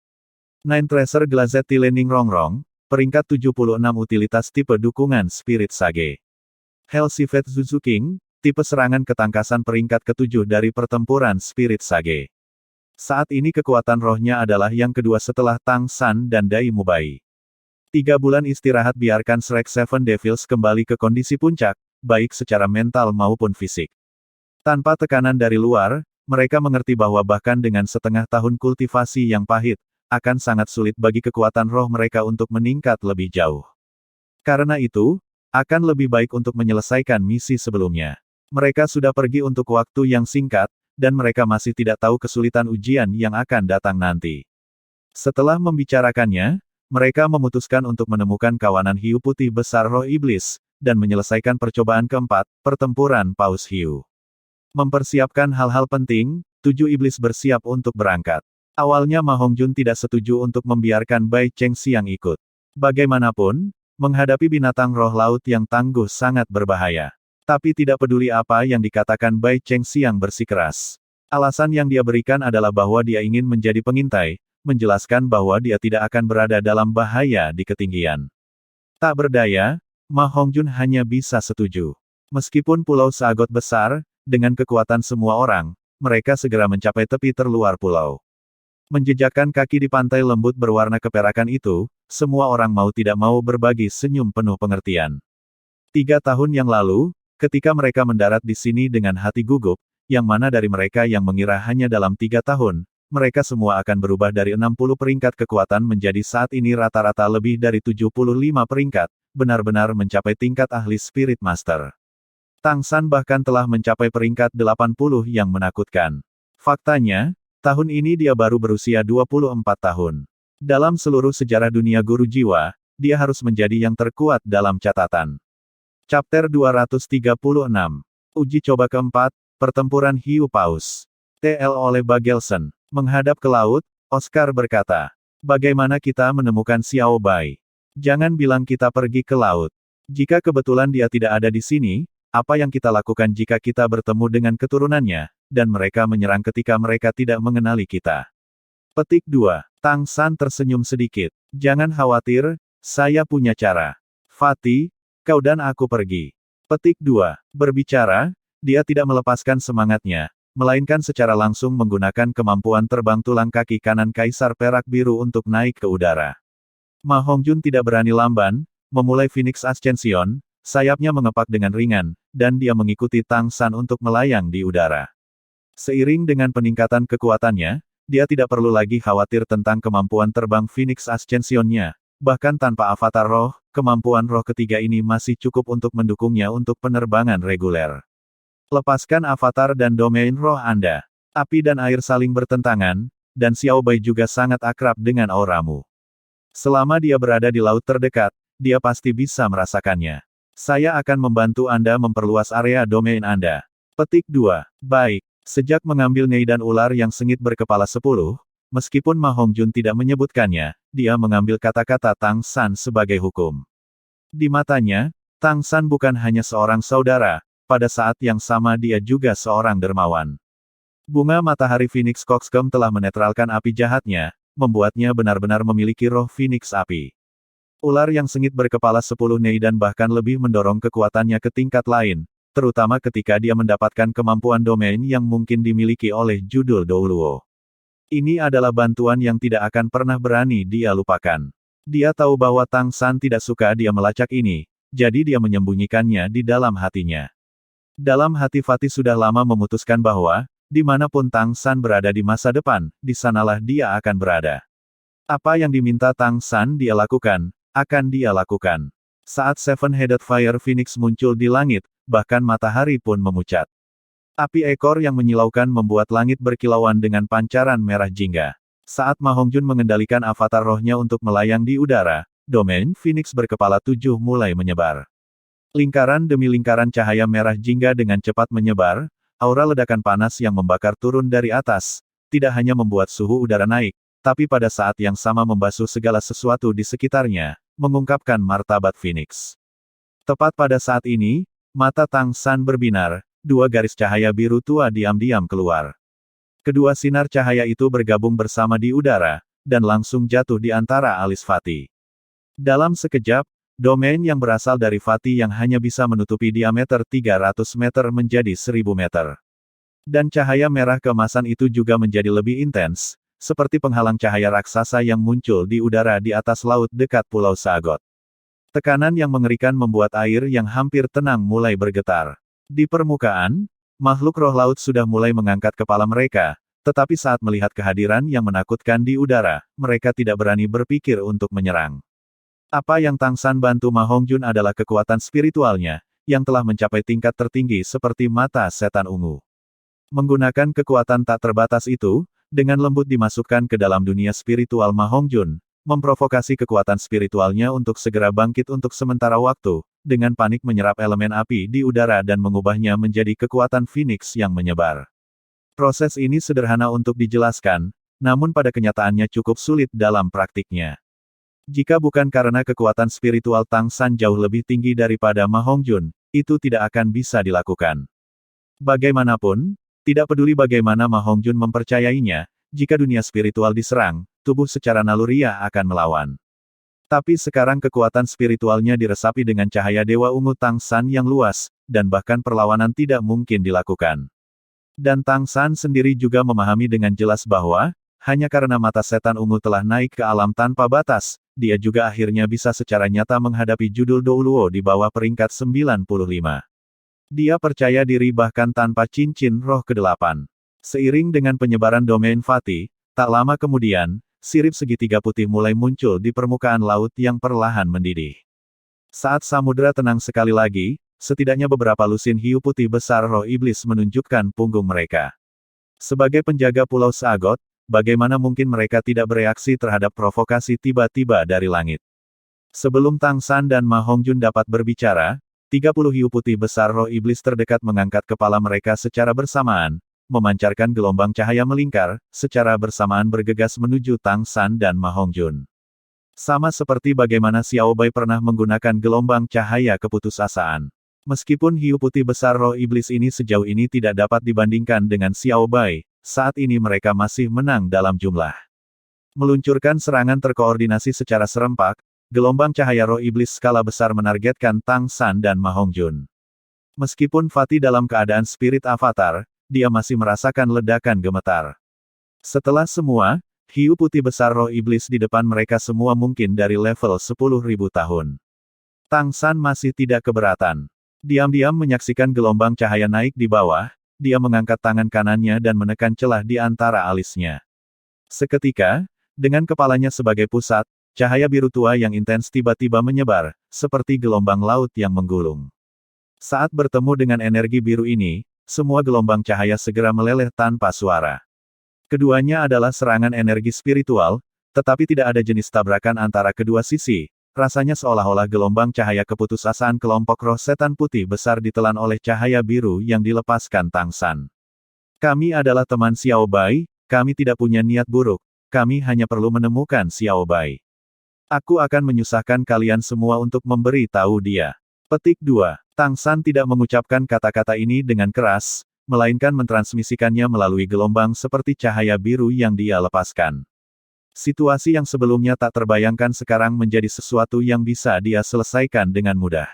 Nine Tracer Glazed Tilening Rongrong, peringkat 76 utilitas tipe dukungan Spirit Sage. Hell Sivet Zuzu King, tipe serangan ketangkasan peringkat ke-7 dari pertempuran Spirit Sage. Saat ini kekuatan rohnya adalah yang kedua setelah Tang San dan Dai Mubai. 3 bulan istirahat biarkan Shrek Seven Devils kembali ke kondisi puncak, baik secara mental maupun fisik. Tanpa tekanan dari luar, mereka mengerti bahwa bahkan dengan setengah tahun kultivasi yang pahit, akan sangat sulit bagi kekuatan roh mereka untuk meningkat lebih jauh. Karena itu, akan lebih baik untuk menyelesaikan misi sebelumnya. Mereka sudah pergi untuk waktu yang singkat, dan mereka masih tidak tahu kesulitan ujian yang akan datang nanti. Setelah membicarakannya, mereka memutuskan untuk menemukan kawanan hiu putih besar roh iblis, dan menyelesaikan percobaan keempat, pertempuran Paus Hiu. Mempersiapkan hal-hal penting, 7 iblis bersiap untuk berangkat. Awalnya Ma Hongjun tidak setuju untuk membiarkan Bai Chengxiang ikut. Bagaimanapun, menghadapi binatang roh laut yang tangguh sangat berbahaya. Tapi tidak peduli apa yang dikatakan Bai Chengxiang bersikeras. Alasan yang dia berikan adalah bahwa dia ingin menjadi pengintai, menjelaskan bahwa dia tidak akan berada dalam bahaya di ketinggian. Tak berdaya, Ma Hongjun hanya bisa setuju. Meskipun pulau Sagot besar, dengan kekuatan semua orang, mereka segera mencapai tepi terluar pulau. Menjejakkan kaki di pantai lembut berwarna keperakan itu, semua orang mau tidak mau berbagi senyum penuh pengertian. 3 tahun yang lalu, ketika mereka mendarat di sini dengan hati gugup, yang mana dari mereka yang mengira hanya dalam 3 tahun, mereka semua akan berubah dari 60 peringkat kekuatan menjadi saat ini rata-rata lebih dari 75 peringkat, benar-benar mencapai tingkat ahli Spirit Master. Tang San bahkan telah mencapai peringkat 80 yang menakutkan. Faktanya, tahun ini dia baru berusia 24 tahun. Dalam seluruh sejarah dunia guru jiwa, dia harus menjadi yang terkuat dalam catatan. Chapter 236. Uji coba keempat, pertempuran Hiu Paus. TL oleh Bagelson. Menghadap ke laut, Oscar berkata, bagaimana kita menemukan Xiao Bai? Jangan bilang kita pergi ke laut. Jika kebetulan dia tidak ada di sini, apa yang kita lakukan jika kita bertemu dengan keturunannya, dan mereka menyerang ketika mereka tidak mengenali kita? Petik 2. Tang San tersenyum sedikit. Jangan khawatir, saya punya cara. Fatih, kau dan aku pergi. Petik 2. Berbicara, dia tidak melepaskan semangatnya, melainkan secara langsung menggunakan kemampuan terbang tulang kaki kanan Kaisar Perak Biru untuk naik ke udara. Ma Hongjun tidak berani lamban, memulai Phoenix Ascension, sayapnya mengepak dengan ringan, dan dia mengikuti Tang San untuk melayang di udara. Seiring dengan peningkatan kekuatannya, dia tidak perlu lagi khawatir tentang kemampuan terbang Phoenix Ascension-nya. Bahkan tanpa avatar roh, kemampuan roh ketiga ini masih cukup untuk mendukungnya untuk penerbangan reguler. Lepaskan avatar dan domain roh Anda. Api dan air saling bertentangan, dan Xiao Bai juga sangat akrab dengan auramu. Selama dia berada di laut terdekat, dia pasti bisa merasakannya. Saya akan membantu Anda memperluas area domain Anda. Petik 2. Baik. Sejak mengambil Neidan ular yang sengit berkepala 10, meskipun Ma Hongjun tidak menyebutkannya, dia mengambil kata-kata Tang San sebagai hukum. Di matanya, Tang San bukan hanya seorang saudara, pada saat yang sama dia juga seorang dermawan. Bunga matahari Phoenix Coxcomb telah menetralkan api jahatnya, membuatnya benar-benar memiliki roh Phoenix api. Ular yang sengit berkepala 10 Neidan bahkan lebih mendorong kekuatannya ke tingkat lain, terutama ketika dia mendapatkan kemampuan domain yang mungkin dimiliki oleh judul Douluo. Ini adalah bantuan yang tidak akan pernah berani dia lupakan. Dia tahu bahwa Tang San tidak suka dia melacak ini, jadi dia menyembunyikannya di dalam hatinya. Dalam hati Fatih sudah lama memutuskan bahwa, dimanapun Tang San berada di masa depan, di sanalah dia akan berada. Apa yang diminta Tang San dia lakukan, akan dia lakukan. Saat Seven-Headed Fire Phoenix muncul di langit, bahkan matahari pun memucat. Api ekor yang menyilaukan membuat langit berkilauan dengan pancaran merah jingga. Saat Ma Hongjun mengendalikan avatar rohnya untuk melayang di udara, domain Phoenix berkepala 7 mulai menyebar. Lingkaran demi lingkaran cahaya merah jingga dengan cepat menyebar, aura ledakan panas yang membakar turun dari atas, tidak hanya membuat suhu udara naik, tapi pada saat yang sama membasuh segala sesuatu di sekitarnya, mengungkapkan martabat Phoenix. Tepat pada saat ini, mata Tang San berbinar, 2 garis cahaya biru tua diam-diam keluar. Kedua sinar cahaya itu bergabung bersama di udara, dan langsung jatuh di antara alis Fatih. Dalam sekejap, domain yang berasal dari Fatih yang hanya bisa menutupi diameter 300 meter menjadi 1000 meter. Dan cahaya merah keemasan itu juga menjadi lebih intens, seperti penghalang cahaya raksasa yang muncul di udara di atas laut dekat Pulau Sagot. Tekanan yang mengerikan membuat air yang hampir tenang mulai bergetar. Di permukaan, makhluk roh laut sudah mulai mengangkat kepala mereka, tetapi saat melihat kehadiran yang menakutkan di udara, mereka tidak berani berpikir untuk menyerang. Apa yang Tang San bantu Ma Hongjun adalah kekuatan spiritualnya, yang telah mencapai tingkat tertinggi seperti mata setan ungu. Menggunakan kekuatan tak terbatas itu, dengan lembut dimasukkan ke dalam dunia spiritual Ma Hongjun, memprovokasi kekuatan spiritualnya untuk segera bangkit untuk sementara waktu, dengan panik menyerap elemen api di udara dan mengubahnya menjadi kekuatan Phoenix yang menyebar. Proses ini sederhana untuk dijelaskan, namun pada kenyataannya cukup sulit dalam praktiknya. Jika bukan karena kekuatan spiritual Tang San jauh lebih tinggi daripada Ma Hongjun, itu tidak akan bisa dilakukan. Bagaimanapun, tidak peduli bagaimana Ma Hongjun mempercayainya, jika dunia spiritual diserang, tubuh secara naluriah akan melawan. Tapi sekarang kekuatan spiritualnya diresapi dengan cahaya Dewa Ungu Tang San yang luas, dan bahkan perlawanan tidak mungkin dilakukan. Dan Tang San sendiri juga memahami dengan jelas bahwa, hanya karena mata setan ungu telah naik ke alam tanpa batas, dia juga akhirnya bisa secara nyata menghadapi judul Douluo di bawah peringkat 95. Dia percaya diri bahkan tanpa cincin roh ke-8. Seiring dengan penyebaran domain Fatih, tak lama kemudian, sirip segitiga putih mulai muncul di permukaan laut yang perlahan mendidih. Saat samudera tenang sekali lagi, setidaknya beberapa lusin hiu putih besar roh iblis menunjukkan punggung mereka. Sebagai penjaga Pulau Sagot, bagaimana mungkin mereka tidak bereaksi terhadap provokasi tiba-tiba dari langit? Sebelum Tang San dan Ma Hongjun dapat berbicara, 30 hiu putih besar roh iblis terdekat mengangkat kepala mereka secara bersamaan, memancarkan gelombang cahaya melingkar, secara bersamaan bergegas menuju Tang San dan Ma Hongjun. Sama seperti bagaimana Xiao Bai pernah menggunakan gelombang cahaya keputusasaan. Meskipun hiu putih besar roh iblis ini sejauh ini tidak dapat dibandingkan dengan Xiao Bai, saat ini mereka masih menang dalam jumlah. Meluncurkan serangan terkoordinasi secara serempak, gelombang cahaya roh iblis skala besar menargetkan Tang San dan Ma Hongjun. Meskipun Fatih dalam keadaan spirit avatar, dia masih merasakan ledakan gemetar. Setelah semua, hiu putih besar roh iblis di depan mereka semua mungkin dari level 10.000 tahun. Tang San masih tidak keberatan. Diam-diam menyaksikan gelombang cahaya naik di bawah, dia mengangkat tangan kanannya dan menekan celah di antara alisnya. Seketika, dengan kepalanya sebagai pusat, cahaya biru tua yang intens tiba-tiba menyebar, seperti gelombang laut yang menggulung. Saat bertemu dengan energi biru ini, semua gelombang cahaya segera meleleh tanpa suara. Keduanya adalah serangan energi spiritual, tetapi tidak ada jenis tabrakan antara kedua sisi, rasanya seolah-olah gelombang cahaya keputusasaan kelompok roh setan putih besar ditelan oleh cahaya biru yang dilepaskan Tang San. Kami adalah teman Xiao Bai, kami tidak punya niat buruk, kami hanya perlu menemukan Xiao Bai. Aku akan menyusahkan kalian semua untuk memberi tahu dia. Petik 2. Tang San tidak mengucapkan kata-kata ini dengan keras, melainkan mentransmisikannya melalui gelombang seperti cahaya biru yang dia lepaskan. Situasi yang sebelumnya tak terbayangkan sekarang menjadi sesuatu yang bisa dia selesaikan dengan mudah.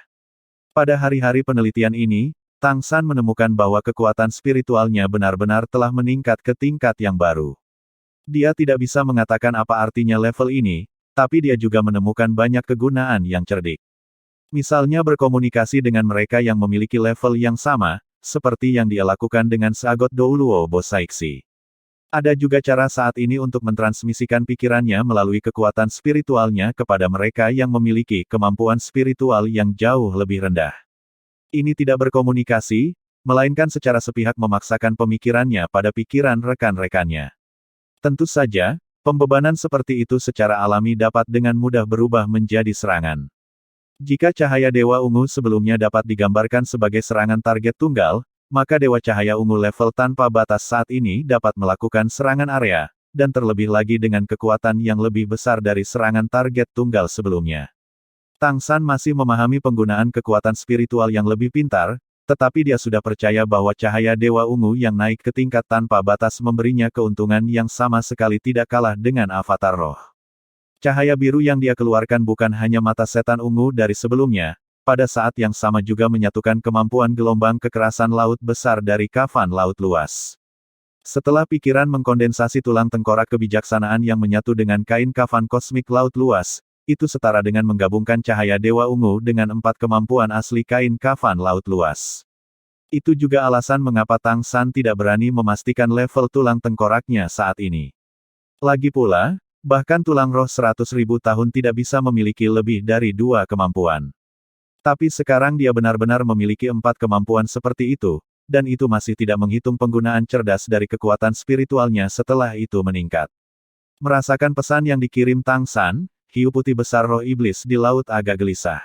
Pada hari-hari penelitian ini, Tang San menemukan bahwa kekuatan spiritualnya benar-benar telah meningkat ke tingkat yang baru. Dia tidak bisa mengatakan apa artinya level ini, tapi dia juga menemukan banyak kegunaan yang cerdik. Misalnya berkomunikasi dengan mereka yang memiliki level yang sama, seperti yang dia lakukan dengan Sagot Douluo Bosaiksi. Ada juga cara saat ini untuk mentransmisikan pikirannya melalui kekuatan spiritualnya kepada mereka yang memiliki kemampuan spiritual yang jauh lebih rendah. Ini tidak berkomunikasi, melainkan secara sepihak memaksakan pemikirannya pada pikiran rekan-rekannya. Tentu saja, pembebanan seperti itu secara alami dapat dengan mudah berubah menjadi serangan. Jika cahaya Dewa Ungu sebelumnya dapat digambarkan sebagai serangan target tunggal, maka Dewa Cahaya Ungu level tanpa batas saat ini dapat melakukan serangan area, dan terlebih lagi dengan kekuatan yang lebih besar dari serangan target tunggal sebelumnya. Tang San masih memahami penggunaan kekuatan spiritual yang lebih pintar, tetapi dia sudah percaya bahwa cahaya Dewa Ungu yang naik ke tingkat tanpa batas memberinya keuntungan yang sama sekali tidak kalah dengan avatar roh. Cahaya biru yang dia keluarkan bukan hanya mata setan ungu dari sebelumnya, pada saat yang sama juga menyatukan kemampuan gelombang kekerasan laut besar dari kafan laut luas. Setelah pikiran mengkondensasi tulang tengkorak kebijaksanaan yang menyatu dengan kain kafan kosmik laut luas, itu setara dengan menggabungkan cahaya Dewa Ungu dengan 4 kemampuan asli kain kafan laut luas. Itu juga alasan mengapa Tang San tidak berani memastikan level tulang tengkoraknya saat ini. Lagi pula, bahkan tulang roh 100.000 tahun tidak bisa memiliki lebih dari 2 kemampuan. Tapi sekarang dia benar-benar memiliki 4 kemampuan seperti itu, dan itu masih tidak menghitung penggunaan cerdas dari kekuatan spiritualnya setelah itu meningkat. Merasakan pesan yang dikirim Tang San, hiu putih besar roh iblis di laut agak gelisah.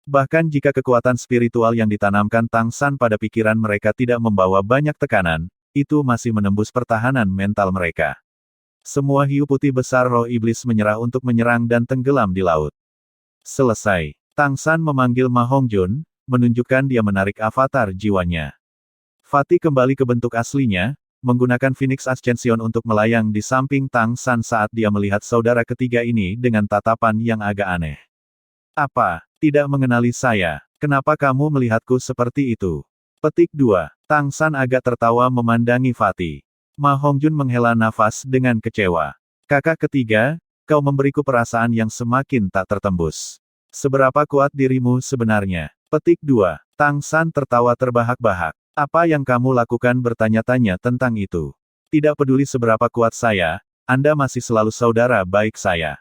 Bahkan jika kekuatan spiritual yang ditanamkan Tang San pada pikiran mereka tidak membawa banyak tekanan, itu masih menembus pertahanan mental mereka. Semua hiu putih besar roh iblis menyerah untuk menyerang dan tenggelam di laut. Selesai. Tang San memanggil Ma Hongjun, menunjukkan dia menarik avatar jiwanya. Fatih kembali ke bentuk aslinya, menggunakan Phoenix Ascension untuk melayang di samping Tang San saat dia melihat saudara ketiga ini dengan tatapan yang agak aneh. Apa, tidak mengenali saya? Kenapa kamu melihatku seperti itu? Petik 2. Tang San agak tertawa memandangi Fatih. Ma Hongjun menghela nafas dengan kecewa. Kakak ketiga, kau memberiku perasaan yang semakin tak tertembus. Seberapa kuat dirimu sebenarnya? Petik 2. Tang San tertawa terbahak-bahak. Apa yang kamu lakukan bertanya-tanya tentang itu? Tidak peduli seberapa kuat saya, Anda masih selalu saudara baik saya.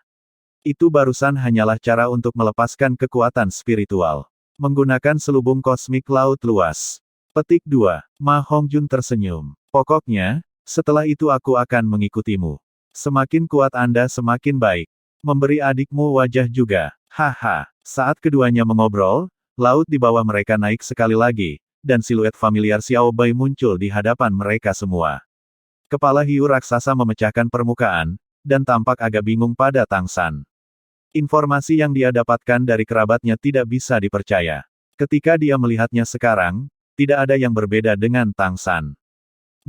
Itu barusan hanyalah cara untuk melepaskan kekuatan spiritual. Menggunakan selubung kosmik laut luas. Petik 2. Ma Hongjun tersenyum. Pokoknya, setelah itu aku akan mengikutimu. Semakin kuat Anda semakin baik. Memberi adikmu wajah juga. Haha. Saat keduanya mengobrol, laut di bawah mereka naik sekali lagi, dan siluet familiar Xiao Bai muncul di hadapan mereka semua. Kepala hiu raksasa memecahkan permukaan, dan tampak agak bingung pada Tang San. Informasi yang dia dapatkan dari kerabatnya tidak bisa dipercaya. Ketika dia melihatnya sekarang, tidak ada yang berbeda dengan Tang San.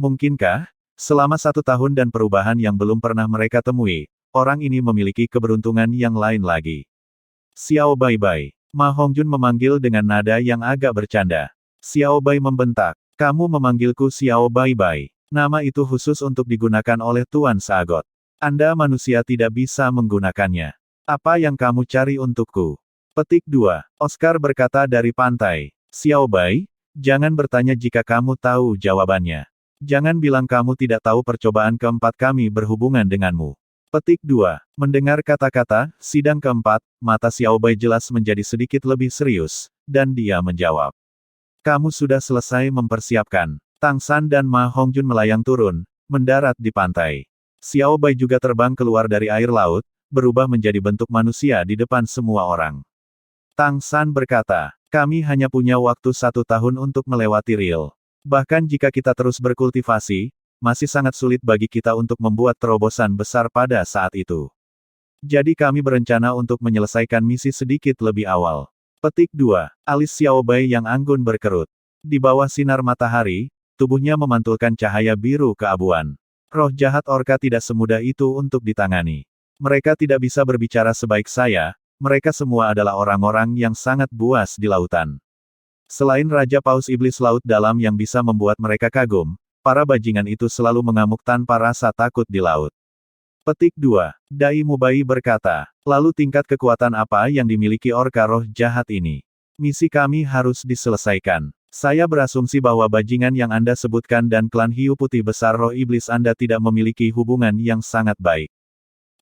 Mungkinkah, selama 1 tahun dan perubahan yang belum pernah mereka temui, orang ini memiliki keberuntungan yang lain lagi. Xiao Bai Bai. Ma Hongjun memanggil dengan nada yang agak bercanda. Xiao Bai membentak. Kamu memanggilku Xiao Bai Bai. Nama itu khusus untuk digunakan oleh Tuan Sagot. Anda manusia tidak bisa menggunakannya. Apa yang kamu cari untukku? Petik 2. Oscar berkata dari pantai. Xiao Bai, jangan bertanya jika kamu tahu jawabannya. Jangan bilang kamu tidak tahu percobaan keempat kami berhubungan denganmu. Petik 2. Mendengar kata-kata, sidang keempat, mata Xiao Bai jelas menjadi sedikit lebih serius, dan dia menjawab. Kamu sudah selesai mempersiapkan. Tang San dan Ma Hongjun melayang turun, mendarat di pantai. Xiao Bai juga terbang keluar dari air laut, berubah menjadi bentuk manusia di depan semua orang. Tang San berkata, kami hanya punya waktu 1 tahun untuk melewati Ril. Bahkan jika kita terus berkultivasi, masih sangat sulit bagi kita untuk membuat terobosan besar pada saat itu. Jadi kami berencana untuk menyelesaikan misi sedikit lebih awal. Petik 2. Alis Xiao Bai yang anggun berkerut. Di bawah sinar matahari, tubuhnya memantulkan cahaya biru keabuan. Roh jahat orka tidak semudah itu untuk ditangani. Mereka tidak bisa berbicara sebaik saya, mereka semua adalah orang-orang yang sangat buas di lautan. Selain Raja Paus Iblis Laut Dalam yang bisa membuat mereka kagum, para bajingan itu selalu mengamuk tanpa rasa takut di laut. Petik 2. Dai Mubai berkata, lalu tingkat kekuatan apa yang dimiliki orka roh jahat ini? Misi kami harus diselesaikan. Saya berasumsi bahwa bajingan yang Anda sebutkan dan klan hiu putih besar roh iblis Anda tidak memiliki hubungan yang sangat baik.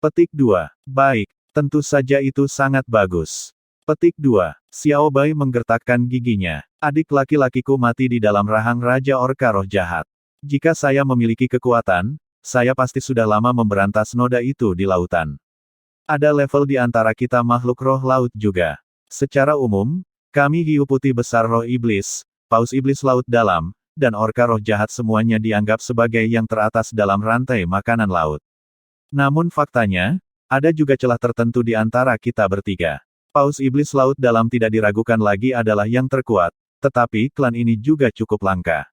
Petik 2. Baik, tentu saja itu sangat bagus. Petik 2. Xiao Bai menggertakkan giginya. Adik laki-lakiku mati di dalam rahang Raja Orka Roh Jahat. Jika saya memiliki kekuatan, saya pasti sudah lama memberantas noda itu di lautan. Ada level di antara kita makhluk roh laut juga. Secara umum, kami hiu putih besar roh iblis, Paus Iblis Laut Dalam, dan Orka Roh Jahat semuanya dianggap sebagai yang teratas dalam rantai makanan laut. Namun faktanya, ada juga celah tertentu di antara kita bertiga. Paus Iblis Laut Dalam tidak diragukan lagi adalah yang terkuat, tetapi klan ini juga cukup langka.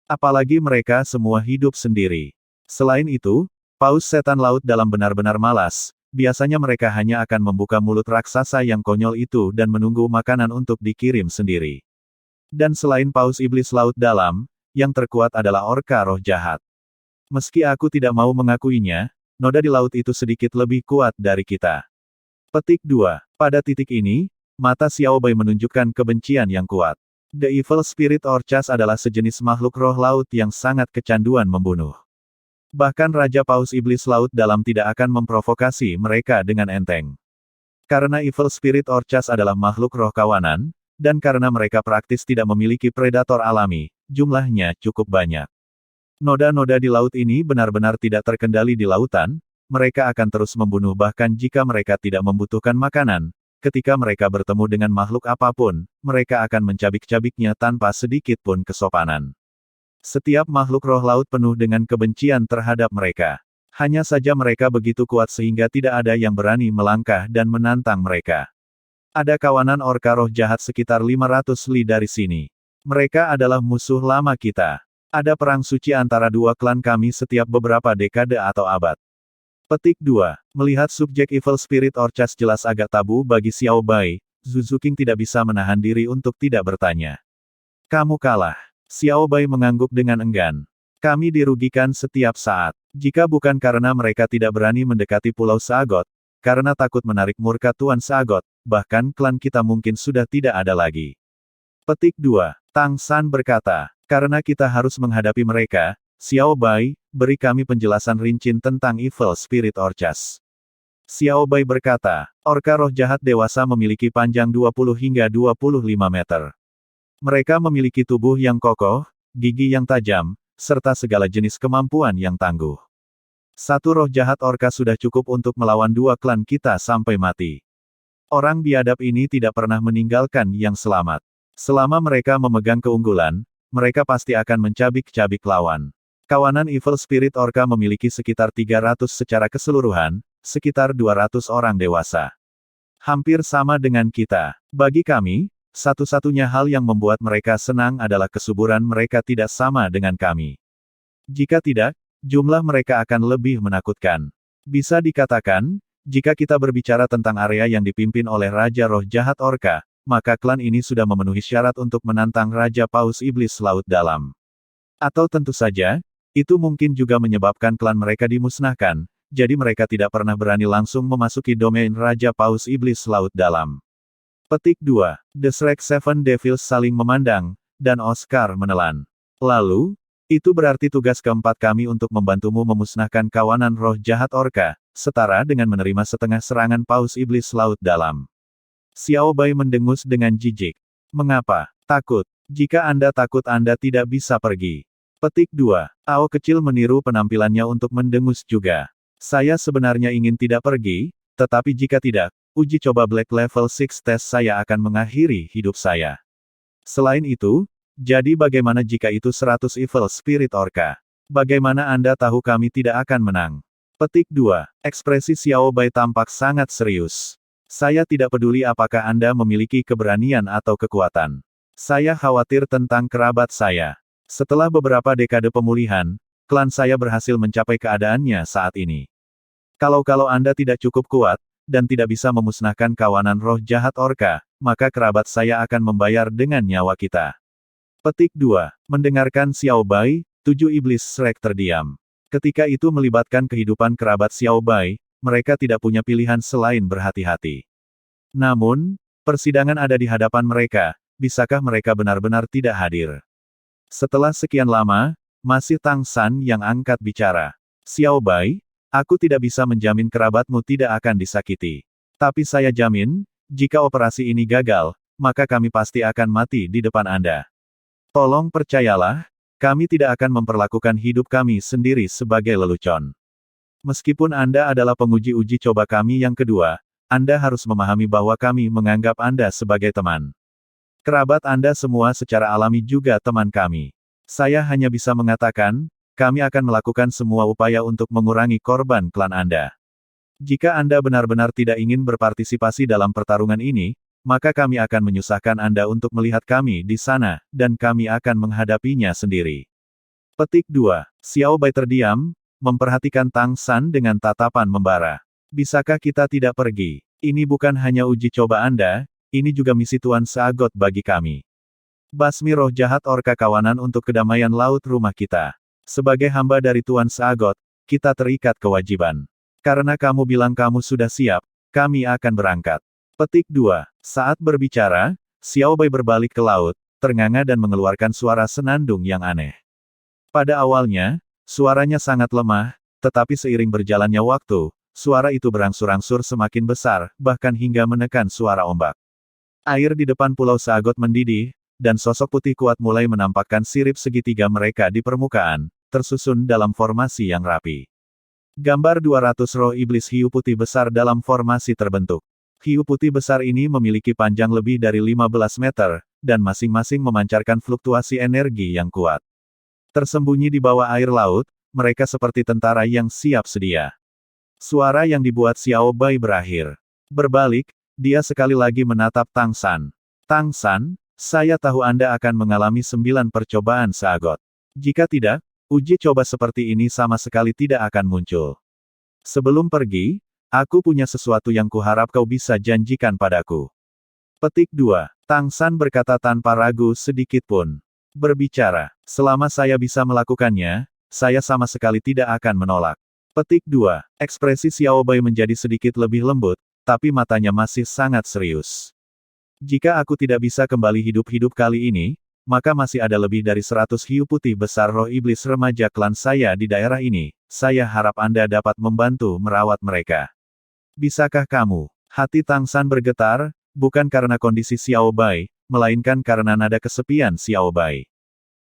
Apalagi mereka semua hidup sendiri. Selain itu, Paus Setan Laut Dalam benar-benar malas, biasanya mereka hanya akan membuka mulut raksasa yang konyol itu dan menunggu makanan untuk dikirim sendiri. Dan selain Paus Iblis Laut Dalam, yang terkuat adalah Orka Roh Jahat. Meski aku tidak mau mengakuinya, noda di laut itu sedikit lebih kuat dari kita. Petik 2. Pada titik ini, mata Xiao Bai menunjukkan kebencian yang kuat. The Evil Spirit Orcas adalah sejenis makhluk roh laut yang sangat kecanduan membunuh. Bahkan Raja Paus Iblis Laut Dalam tidak akan memprovokasi mereka dengan enteng. Karena Evil Spirit Orcas adalah makhluk roh kawanan, dan karena mereka praktis tidak memiliki predator alami, jumlahnya cukup banyak. Noda-noda di laut ini benar-benar tidak terkendali di lautan, mereka akan terus membunuh bahkan jika mereka tidak membutuhkan makanan. Ketika mereka bertemu dengan makhluk apapun, mereka akan mencabik-cabiknya tanpa sedikit pun kesopanan. Setiap makhluk roh laut penuh dengan kebencian terhadap mereka. Hanya saja mereka begitu kuat sehingga tidak ada yang berani melangkah dan menantang mereka. Ada kawanan orka roh jahat sekitar 500 li dari sini. Mereka adalah musuh lama kita. Ada perang suci antara dua klan kami setiap beberapa dekade atau abad. Petik 2. Melihat subjek Evil Spirit Orcas jelas agak tabu bagi Xiao Bai, Zhu King tidak bisa menahan diri untuk tidak bertanya. Kamu kalah. Xiao Bai mengangguk dengan enggan. Kami dirugikan setiap saat. Jika bukan karena mereka tidak berani mendekati Pulau Sagot, karena takut menarik murka Tuan Sagot, bahkan klan kita mungkin sudah tidak ada lagi. Petik 2. Tang San berkata, karena kita harus menghadapi mereka, Xiao Bai, beri kami penjelasan rinci tentang Evil Spirit Orcas. Xiao Bai berkata, orka roh jahat dewasa memiliki panjang 20 hingga 25 meter. Mereka memiliki tubuh yang kokoh, gigi yang tajam, serta segala jenis kemampuan yang tangguh. Satu roh jahat orka sudah cukup untuk melawan dua klan kita sampai mati. Orang biadab ini tidak pernah meninggalkan yang selamat. Selama mereka memegang keunggulan, mereka pasti akan mencabik-cabik lawan. Kawanan Evil Spirit Orca memiliki sekitar 300 secara keseluruhan, sekitar 200 orang dewasa. Hampir sama dengan kita. Bagi kami, satu-satunya hal yang membuat mereka senang adalah kesuburan mereka tidak sama dengan kami. Jika tidak, jumlah mereka akan lebih menakutkan. Bisa dikatakan, jika kita berbicara tentang area yang dipimpin oleh Raja Roh Jahat Orca, maka klan ini sudah memenuhi syarat untuk menantang Raja Paus Iblis Laut Dalam. Atau tentu saja, itu mungkin juga menyebabkan klan mereka dimusnahkan, jadi mereka tidak pernah berani langsung memasuki domain Raja Paus Iblis Laut Dalam. Petik 2. The Shrek Seven Devils saling memandang, dan Oscar menelan. Lalu, itu berarti tugas keempat kami untuk membantumu memusnahkan kawanan roh jahat Orca, setara dengan menerima setengah serangan Paus Iblis Laut Dalam. Xiao Bai mendengus dengan jijik. Mengapa? Takut. Jika Anda takut Anda tidak bisa pergi. Petik 2. Ao kecil meniru penampilannya untuk mendengus juga. Saya sebenarnya ingin tidak pergi, tetapi jika tidak, uji coba Black Level 6 Test saya akan mengakhiri hidup saya. Selain itu, jadi bagaimana jika itu 100 Evil Spirit Orca? Bagaimana Anda tahu kami tidak akan menang? Petik 2. Ekspresi Xiao Bai tampak sangat serius. Saya tidak peduli apakah Anda memiliki keberanian atau kekuatan. Saya khawatir tentang kerabat saya. Setelah beberapa dekade pemulihan, klan saya berhasil mencapai keadaannya saat ini. Kalau Anda tidak cukup kuat, dan tidak bisa memusnahkan kawanan roh jahat Orca, maka kerabat saya akan membayar dengan nyawa kita. Petik 2. Mendengarkan Xiao Bai, 7 iblis Shrek terdiam. Ketika itu melibatkan kehidupan kerabat Xiao Bai, mereka tidak punya pilihan selain berhati-hati. Namun, persidangan ada di hadapan mereka, bisakah mereka benar-benar tidak hadir? Setelah sekian lama, masih Tang San yang angkat bicara. Xiao Bai, aku tidak bisa menjamin kerabatmu tidak akan disakiti. Tapi saya jamin, jika operasi ini gagal, maka kami pasti akan mati di depan Anda. Tolong percayalah, kami tidak akan memperlakukan hidup kami sendiri sebagai lelucon. Meskipun Anda adalah penguji uji coba kami yang kedua, Anda harus memahami bahwa kami menganggap Anda sebagai teman. Kerabat Anda semua secara alami juga teman kami. Saya hanya bisa mengatakan, kami akan melakukan semua upaya untuk mengurangi korban klan Anda. Jika Anda benar-benar tidak ingin berpartisipasi dalam pertarungan ini, maka kami akan menyusahkan Anda untuk melihat kami di sana, dan kami akan menghadapinya sendiri. Petik 2. Xiao Bai terdiam, memperhatikan Tang San dengan tatapan membara. Bisakah kita tidak pergi? Ini bukan hanya uji coba Anda, ini juga misi Tuan Seagot bagi kami. Basmi roh jahat orka kawanan untuk kedamaian laut rumah kita. Sebagai hamba dari Tuan Seagot, kita terikat kewajiban. Karena kamu bilang kamu sudah siap, kami akan berangkat. Petik 2. Saat berbicara, Xiao Bai berbalik ke laut, ternganga dan mengeluarkan suara senandung yang aneh. Pada awalnya, suaranya sangat lemah, tetapi seiring berjalannya waktu, suara itu berangsur-angsur semakin besar, bahkan hingga menekan suara ombak. Air di depan Pulau Seagot mendidih, dan sosok putih kuat mulai menampakkan sirip segitiga mereka di permukaan, tersusun dalam formasi yang rapi. Gambar 200 roh iblis hiu putih besar dalam formasi terbentuk. Hiu putih besar ini memiliki panjang lebih dari 15 meter, dan masing-masing memancarkan fluktuasi energi yang kuat. Tersembunyi di bawah air laut, mereka seperti tentara yang siap sedia. Suara yang dibuat Xiao Bai berakhir. Berbalik, dia sekali lagi menatap Tang San. Tang San, saya tahu Anda akan mengalami 9 percobaan Seagot. Jika tidak, uji coba seperti ini sama sekali tidak akan muncul. Sebelum pergi, aku punya sesuatu yang kuharap kau bisa janjikan padaku. Petik 2. Tang San berkata tanpa ragu sedikit pun. Berbicara, selama saya bisa melakukannya, saya sama sekali tidak akan menolak. Petik 2. Ekspresi Xiao Bai menjadi sedikit lebih lembut, tapi matanya masih sangat serius. Jika aku tidak bisa kembali hidup-hidup kali ini, maka masih ada lebih dari 100 hiu putih besar roh iblis remaja klan saya di daerah ini, saya harap Anda dapat membantu merawat mereka. Bisakah kamu? Hati Tang San bergetar, bukan karena kondisi Xiao Bai, melainkan karena nada kesepian Xiao Bai.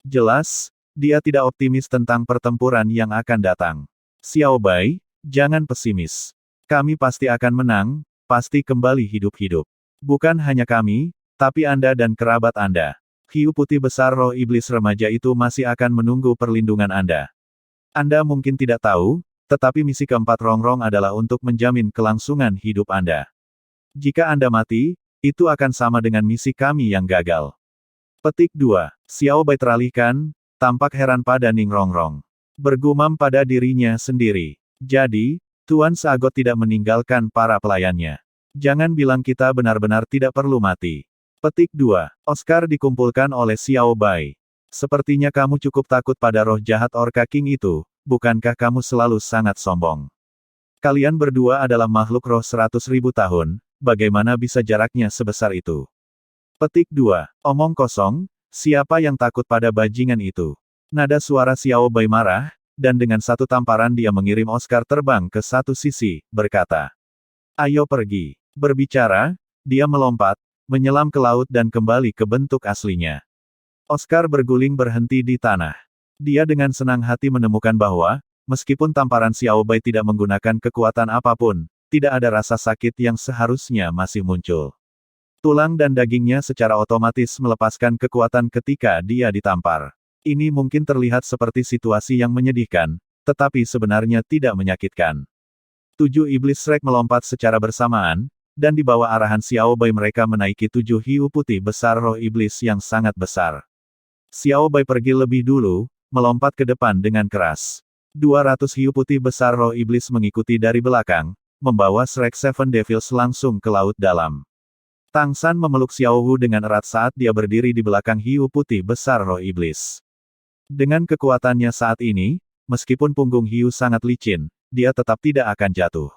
Jelas, dia tidak optimis tentang pertempuran yang akan datang. Xiao Bai, jangan pesimis. Kami pasti akan menang, pasti kembali hidup-hidup. Bukan hanya kami, tapi Anda dan kerabat Anda. Hiu putih besar roh iblis remaja itu masih akan menunggu perlindungan Anda. Anda mungkin tidak tahu, tetapi misi keempat Rongrong adalah untuk menjamin kelangsungan hidup Anda. Jika Anda mati, itu akan sama dengan misi kami yang gagal. Petik 2. Xiao Bai teralihkan, tampak heran pada Ning Rongrong. Bergumam pada dirinya sendiri. Jadi, Tuan Seagot tidak meninggalkan para pelayannya. Jangan bilang kita benar-benar tidak perlu mati. Petik 2. Oscar dikumpulkan oleh Xiao Bai. Sepertinya kamu cukup takut pada roh jahat Orca King itu, bukankah kamu selalu sangat sombong? Kalian berdua adalah makhluk roh 100.000 tahun, bagaimana bisa jaraknya sebesar itu? Petik 2. Omong kosong, siapa yang takut pada bajingan itu? Nada suara Xiao Bai marah, dan dengan satu tamparan dia mengirim Oscar terbang ke satu sisi, berkata, "Ayo pergi." Berbicara, dia melompat, menyelam ke laut dan kembali ke bentuk aslinya. Oscar berguling berhenti di tanah. Dia dengan senang hati menemukan bahwa, meskipun tamparan Xiao Bai tidak menggunakan kekuatan apapun, tidak ada rasa sakit yang seharusnya masih muncul. Tulang dan dagingnya secara otomatis melepaskan kekuatan ketika dia ditampar. Ini mungkin terlihat seperti situasi yang menyedihkan, tetapi sebenarnya tidak menyakitkan. 7 iblis Shrek melompat secara bersamaan, dan di bawah arahan Xiao Bai mereka menaiki 7 hiu putih besar roh iblis yang sangat besar. Xiao Bai pergi lebih dulu, melompat ke depan dengan keras. 200 hiu putih besar roh iblis mengikuti dari belakang, membawa Shrek Seven Devils langsung ke laut dalam. Tang San memeluk Xiao Hu dengan erat saat dia berdiri di belakang hiu putih besar roh iblis. Dengan kekuatannya saat ini, meskipun punggung hiu sangat licin, dia tetap tidak akan jatuh.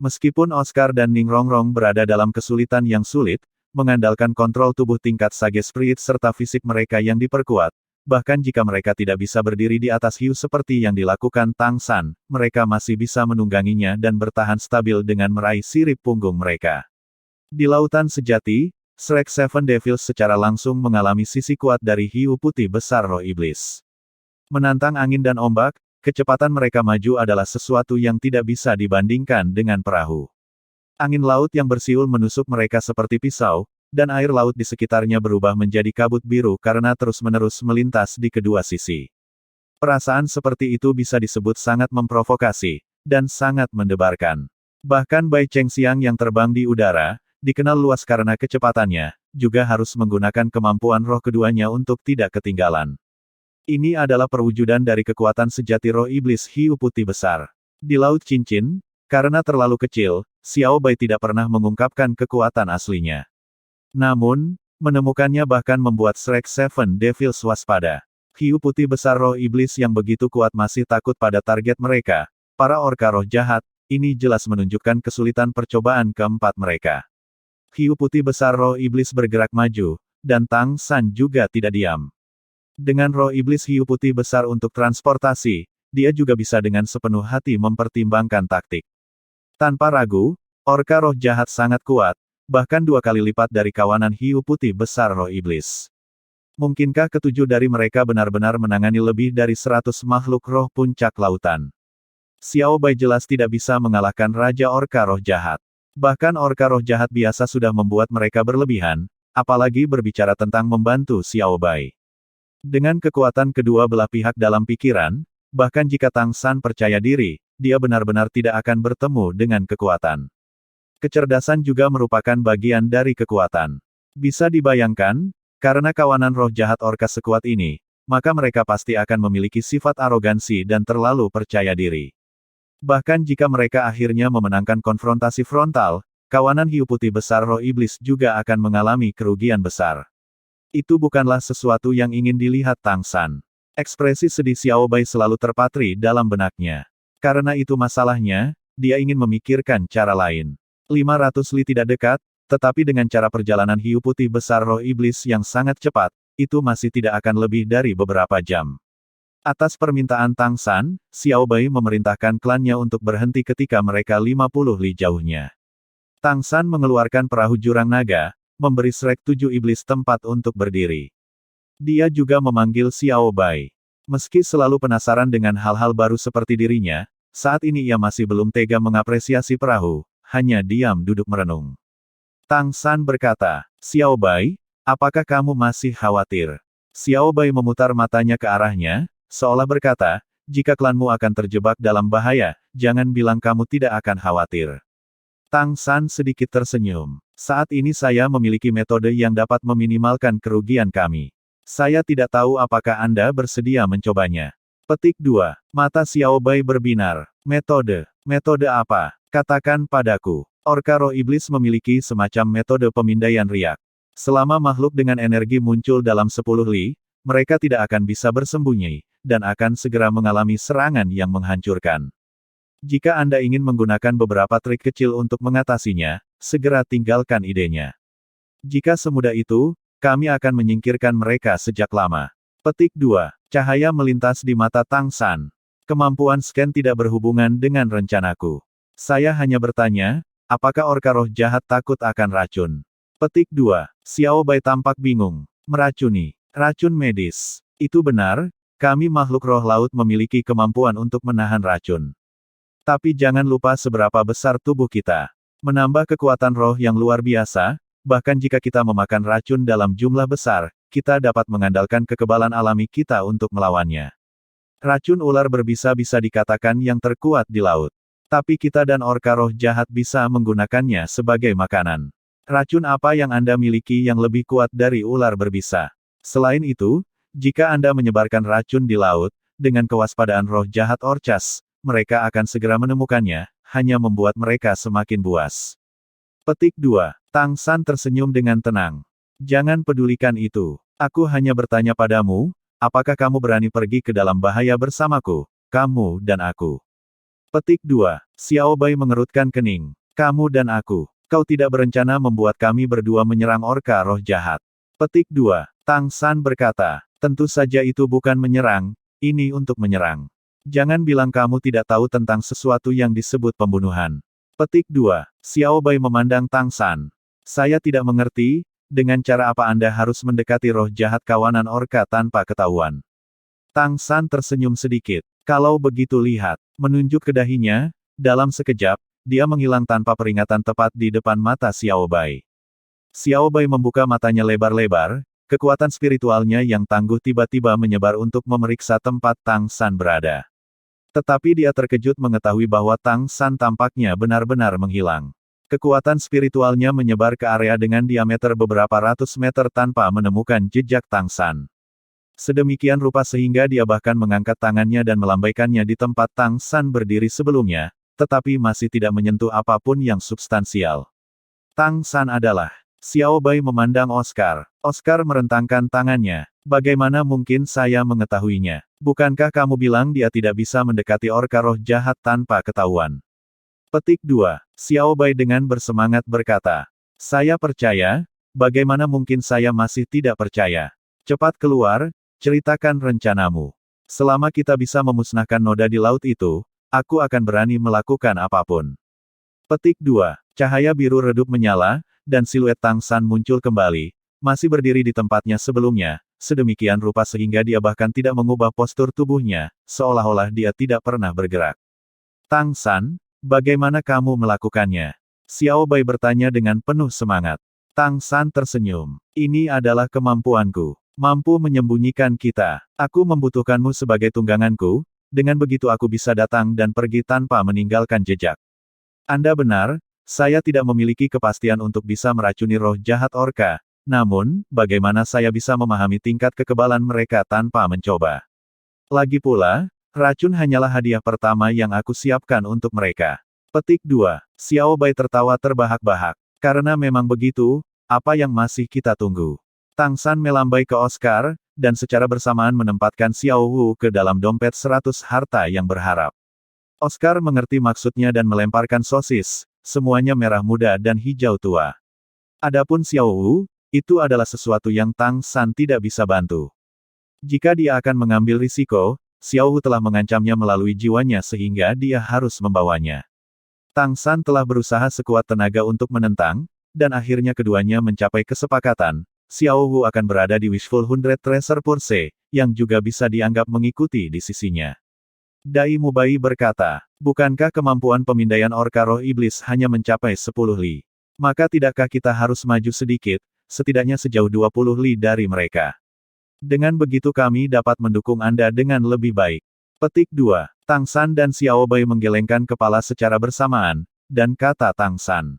Meskipun Oscar dan Ning Rongrong berada dalam kesulitan yang sulit, mengandalkan kontrol tubuh tingkat Sage Spirit serta fisik mereka yang diperkuat, bahkan jika mereka tidak bisa berdiri di atas hiu seperti yang dilakukan Tang San, mereka masih bisa menungganginya dan bertahan stabil dengan meraih sirip punggung mereka. Di lautan sejati, Shrek Seven Devils secara langsung mengalami sisi kuat dari hiu putih besar roh iblis. Menantang angin dan ombak, kecepatan mereka maju adalah sesuatu yang tidak bisa dibandingkan dengan perahu. Angin laut yang bersiul menusuk mereka seperti pisau, dan air laut di sekitarnya berubah menjadi kabut biru karena terus-menerus melintas di kedua sisi. Perasaan seperti itu bisa disebut sangat memprovokasi, dan sangat mendebarkan. Bahkan Bai Chengxiang yang terbang di udara, dikenal luas karena kecepatannya, juga harus menggunakan kemampuan roh keduanya untuk tidak ketinggalan. Ini adalah perwujudan dari kekuatan sejati roh iblis hiu putih besar. Di Laut Cincin, karena terlalu kecil, Xiao Bai tidak pernah mengungkapkan kekuatan aslinya. Namun, menemukannya bahkan membuat Shrek Seven Devils waspada. Hiu putih besar roh iblis yang begitu kuat masih takut pada target mereka, para orka roh jahat, ini jelas menunjukkan kesulitan percobaan keempat mereka. Hiu putih besar roh iblis bergerak maju, dan Tang San juga tidak diam. Dengan roh iblis hiu putih besar untuk transportasi, dia juga bisa dengan sepenuh hati mempertimbangkan taktik. Tanpa ragu, orka roh jahat sangat kuat, bahkan 2 kali lipat dari kawanan hiu putih besar roh iblis. Mungkinkah ketujuh dari mereka benar-benar menangani lebih dari 100 makhluk roh puncak lautan? Xiao Bai jelas tidak bisa mengalahkan Raja Orka Roh Jahat. Bahkan orka roh jahat biasa sudah membuat mereka berlebihan, apalagi berbicara tentang membantu Xiao Bai. Dengan kekuatan kedua belah pihak dalam pikiran, bahkan jika Tang San percaya diri, dia benar-benar tidak akan bertemu dengan kekuatan. Kecerdasan juga merupakan bagian dari kekuatan. Bisa dibayangkan, karena kawanan roh jahat orka sekuat ini, maka mereka pasti akan memiliki sifat arogansi dan terlalu percaya diri. Bahkan jika mereka akhirnya memenangkan konfrontasi frontal, kawanan hiu putih besar roh iblis juga akan mengalami kerugian besar. Itu bukanlah sesuatu yang ingin dilihat Tang San. Ekspresi sedih Xiao Bai selalu terpatri dalam benaknya. Karena itu masalahnya, dia ingin memikirkan cara lain. 500 li tidak dekat, tetapi dengan cara perjalanan hiu putih besar roh iblis yang sangat cepat, itu masih tidak akan lebih dari beberapa jam. Atas permintaan Tang San, Xiao Bai memerintahkan klannya untuk berhenti ketika mereka 50 li jauhnya. Tang San mengeluarkan perahu jurang naga, memberi Shrek 7 iblis tempat untuk berdiri. Dia juga memanggil Xiao Bai. Meski selalu penasaran dengan hal-hal baru seperti dirinya, saat ini ia masih belum tega mengapresiasi perahu, hanya diam duduk merenung. Tang San berkata, "Xiao Bai, apakah kamu masih khawatir?" Xiao Bai memutar matanya ke arahnya, seolah berkata, "Jika klanmu akan terjebak dalam bahaya, jangan bilang kamu tidak akan khawatir." Tang San sedikit tersenyum. "Saat ini saya memiliki metode yang dapat meminimalkan kerugian kami. Saya tidak tahu apakah Anda bersedia mencobanya." Petik 2. Mata Xiao Bai berbinar. Metode. Metode apa? Katakan padaku. Orka roh iblis memiliki semacam metode pemindaian riak. Selama makhluk dengan energi muncul dalam 10 li, mereka tidak akan bisa bersembunyi, dan akan segera mengalami serangan yang menghancurkan. Jika Anda ingin menggunakan beberapa trik kecil untuk mengatasinya, segera tinggalkan idenya. Jika semudah itu, kami akan menyingkirkan mereka sejak lama. Petik 2. Cahaya melintas di mata Tang San. Kemampuan scan tidak berhubungan dengan rencanaku. Saya hanya bertanya, apakah orka roh jahat takut akan racun? Petik 2. Xiao Bai tampak bingung. Meracuni. Racun medis. Itu benar, kami makhluk roh laut memiliki kemampuan untuk menahan racun. Tapi jangan lupa seberapa besar tubuh kita. Menambah kekuatan roh yang luar biasa, bahkan jika kita memakan racun dalam jumlah besar, kita dapat mengandalkan kekebalan alami kita untuk melawannya. Racun ular berbisa bisa dikatakan yang terkuat di laut. Tapi kita dan orka roh jahat bisa menggunakannya sebagai makanan. Racun apa yang Anda miliki yang lebih kuat dari ular berbisa? Selain itu, jika Anda menyebarkan racun di laut, dengan kewaspadaan roh jahat orcas, mereka akan segera menemukannya, hanya membuat mereka semakin buas. Petik 2. Tang San tersenyum dengan tenang. Jangan pedulikan itu. Aku hanya bertanya padamu, apakah kamu berani pergi ke dalam bahaya bersamaku, kamu dan aku? Petik 2. Xiao Bai mengerutkan kening. Kamu dan aku. Kau tidak berencana membuat kami berdua menyerang orka roh jahat. Petik 2. Tang San berkata, tentu saja itu bukan menyerang, ini untuk menyerang. Jangan bilang kamu tidak tahu tentang sesuatu yang disebut pembunuhan. Petik 2. Xiao Bai memandang Tang San. Saya tidak mengerti, dengan cara apa Anda harus mendekati roh jahat kawanan orka tanpa ketahuan. Tang San tersenyum sedikit. Kalau begitu lihat, menunjuk ke dahinya, dalam sekejap, dia menghilang tanpa peringatan tepat di depan mata Xiao Bai. Xiao Bai membuka matanya lebar-lebar, kekuatan spiritualnya yang tangguh tiba-tiba menyebar untuk memeriksa tempat Tang San berada. Tetapi dia terkejut mengetahui bahwa Tang San tampaknya benar-benar menghilang. Kekuatan spiritualnya menyebar ke area dengan diameter beberapa ratus meter tanpa menemukan jejak Tang San. Sedemikian rupa sehingga dia bahkan mengangkat tangannya dan melambaikannya di tempat Tang San berdiri sebelumnya, tetapi masih tidak menyentuh apapun yang substansial. Tang San adalah... Xiao Bai memandang Oscar. Oscar merentangkan tangannya. Bagaimana mungkin saya mengetahuinya? Bukankah kamu bilang dia tidak bisa mendekati orka roh jahat tanpa ketahuan? Petik 2. Xiao Bai dengan bersemangat berkata. Saya percaya, bagaimana mungkin saya masih tidak percaya? Cepat keluar, ceritakan rencanamu. Selama kita bisa memusnahkan noda di laut itu, aku akan berani melakukan apapun. Petik 2. Cahaya biru redup menyala, dan siluet Tang San muncul kembali, masih berdiri di tempatnya sebelumnya, sedemikian rupa sehingga dia bahkan tidak mengubah postur tubuhnya, seolah-olah dia tidak pernah bergerak. Tang San, bagaimana kamu melakukannya? Xiao Bai bertanya dengan penuh semangat. Tang San tersenyum. Ini adalah kemampuanku. Mampu menyembunyikan kita. Aku membutuhkanmu sebagai tungganganku, dengan begitu aku bisa datang dan pergi tanpa meninggalkan jejak. Anda benar, saya tidak memiliki kepastian untuk bisa meracuni roh jahat orka, namun, bagaimana saya bisa memahami tingkat kekebalan mereka tanpa mencoba? Lagi pula, racun hanyalah hadiah pertama yang aku siapkan untuk mereka. Petik 2. Xiao Bai tertawa terbahak-bahak. Karena memang begitu, apa yang masih kita tunggu? Tang San melambai ke Oscar, dan secara bersamaan menempatkan Xiao Wu ke dalam dompet 100 harta yang berharap. Oscar mengerti maksudnya dan melemparkan sosis, semuanya merah muda dan hijau tua. Adapun Xiao Wu, itu adalah sesuatu yang Tang San tidak bisa bantu. Jika dia akan mengambil risiko, Xiao Wu telah mengancamnya melalui jiwanya sehingga dia harus membawanya. Tang San telah berusaha sekuat tenaga untuk menentang, dan akhirnya keduanya mencapai kesepakatan, Xiao Wu akan berada di Wishful 100 Treasure Purse, yang juga bisa dianggap mengikuti di sisinya. Dai Mubai berkata, bukankah kemampuan pemindaian orka roh iblis hanya mencapai 10 li? Maka tidakkah kita harus maju sedikit, setidaknya sejauh 20 li dari mereka? Dengan begitu kami dapat mendukung Anda dengan lebih baik. Petik 2. Tang San dan Xiao Bai menggelengkan kepala secara bersamaan, dan kata Tang San.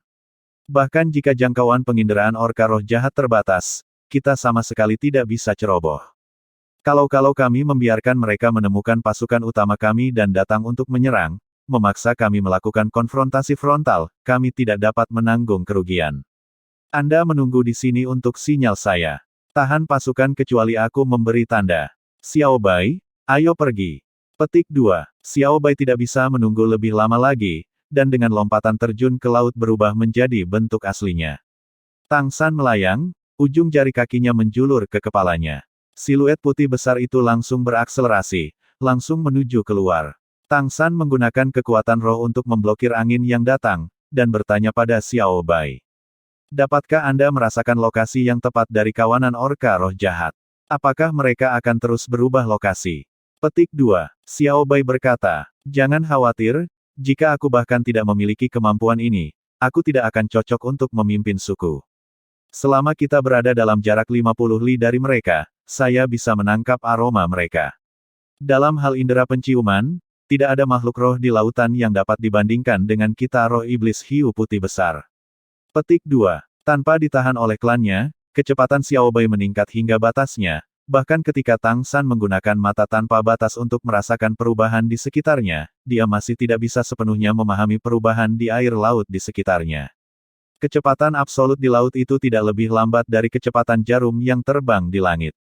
Bahkan jika jangkauan penginderaan orka roh jahat terbatas, kita sama sekali tidak bisa ceroboh. Kalau kami membiarkan mereka menemukan pasukan utama kami dan datang untuk menyerang, memaksa kami melakukan konfrontasi frontal, kami tidak dapat menanggung kerugian. Anda menunggu di sini untuk sinyal saya. Tahan pasukan kecuali aku memberi tanda. Xiao Bai, ayo pergi. Petik 2. Xiao Bai tidak bisa menunggu lebih lama lagi, dan dengan lompatan terjun ke laut berubah menjadi bentuk aslinya. Tang San melayang, ujung jari kakinya menjulur ke kepalanya. Siluet putih besar itu langsung berakselerasi, langsung menuju keluar. Tang San menggunakan kekuatan roh untuk memblokir angin yang datang, dan bertanya pada Xiao Bai. Dapatkah Anda merasakan lokasi yang tepat dari kawanan orka roh jahat? Apakah mereka akan terus berubah lokasi? Petik 2. Xiao Bai berkata, jangan khawatir, jika aku bahkan tidak memiliki kemampuan ini, aku tidak akan cocok untuk memimpin suku. Selama kita berada dalam jarak 50 li dari mereka, saya bisa menangkap aroma mereka. Dalam hal indera penciuman, tidak ada makhluk roh di lautan yang dapat dibandingkan dengan kita roh iblis hiu putih besar. Petik 2. Tanpa ditahan oleh klannya, kecepatan Xiao Bai meningkat hingga batasnya, bahkan ketika Tang San menggunakan mata tanpa batas untuk merasakan perubahan di sekitarnya, dia masih tidak bisa sepenuhnya memahami perubahan di air laut di sekitarnya. Kecepatan absolut di laut itu tidak lebih lambat dari kecepatan jarum yang terbang di langit.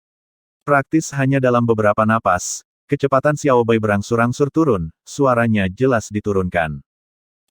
Praktis hanya dalam beberapa napas, kecepatan Xiaobai berangsur-angsur turun, suaranya jelas diturunkan.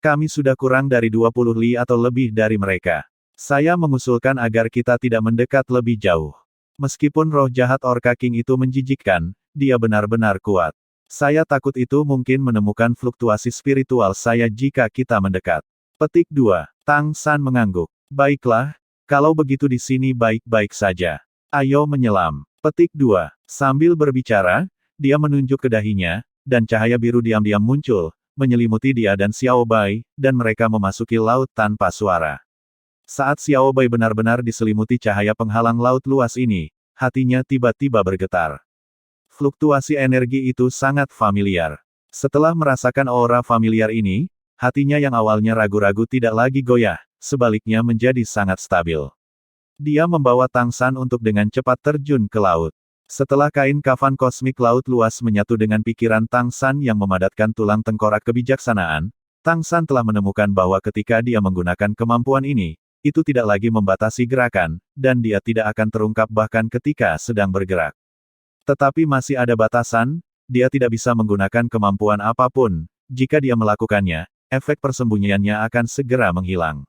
Kami sudah kurang dari 20 li atau lebih dari mereka. Saya mengusulkan agar kita tidak mendekat lebih jauh. Meskipun roh jahat Orca King itu menjijikkan, dia benar-benar kuat. Saya takut itu mungkin menemukan fluktuasi spiritual saya jika kita mendekat. Petik 2. Tang San mengangguk. Baiklah, kalau begitu di sini baik-baik saja. Ayo menyelam. Petik 2. Sambil berbicara, dia menunjuk ke dahinya, dan cahaya biru diam-diam muncul, menyelimuti dia dan Xiaobai, dan mereka memasuki laut tanpa suara. Saat Xiaobai benar-benar diselimuti cahaya penghalang laut luas ini, hatinya tiba-tiba bergetar. Fluktuasi energi itu sangat familiar. Setelah merasakan aura familiar ini, hatinya yang awalnya ragu-ragu tidak lagi goyah, sebaliknya menjadi sangat stabil. Dia membawa Tang San untuk dengan cepat terjun ke laut. Setelah kain kafan kosmik laut luas menyatu dengan pikiran Tang San yang memadatkan tulang tengkorak kebijaksanaan, Tang San telah menemukan bahwa ketika dia menggunakan kemampuan ini, itu tidak lagi membatasi gerakan, dan dia tidak akan terungkap bahkan ketika sedang bergerak. Tetapi masih ada batasan, dia tidak bisa menggunakan kemampuan apapun, jika dia melakukannya, efek persembunyiannya akan segera menghilang.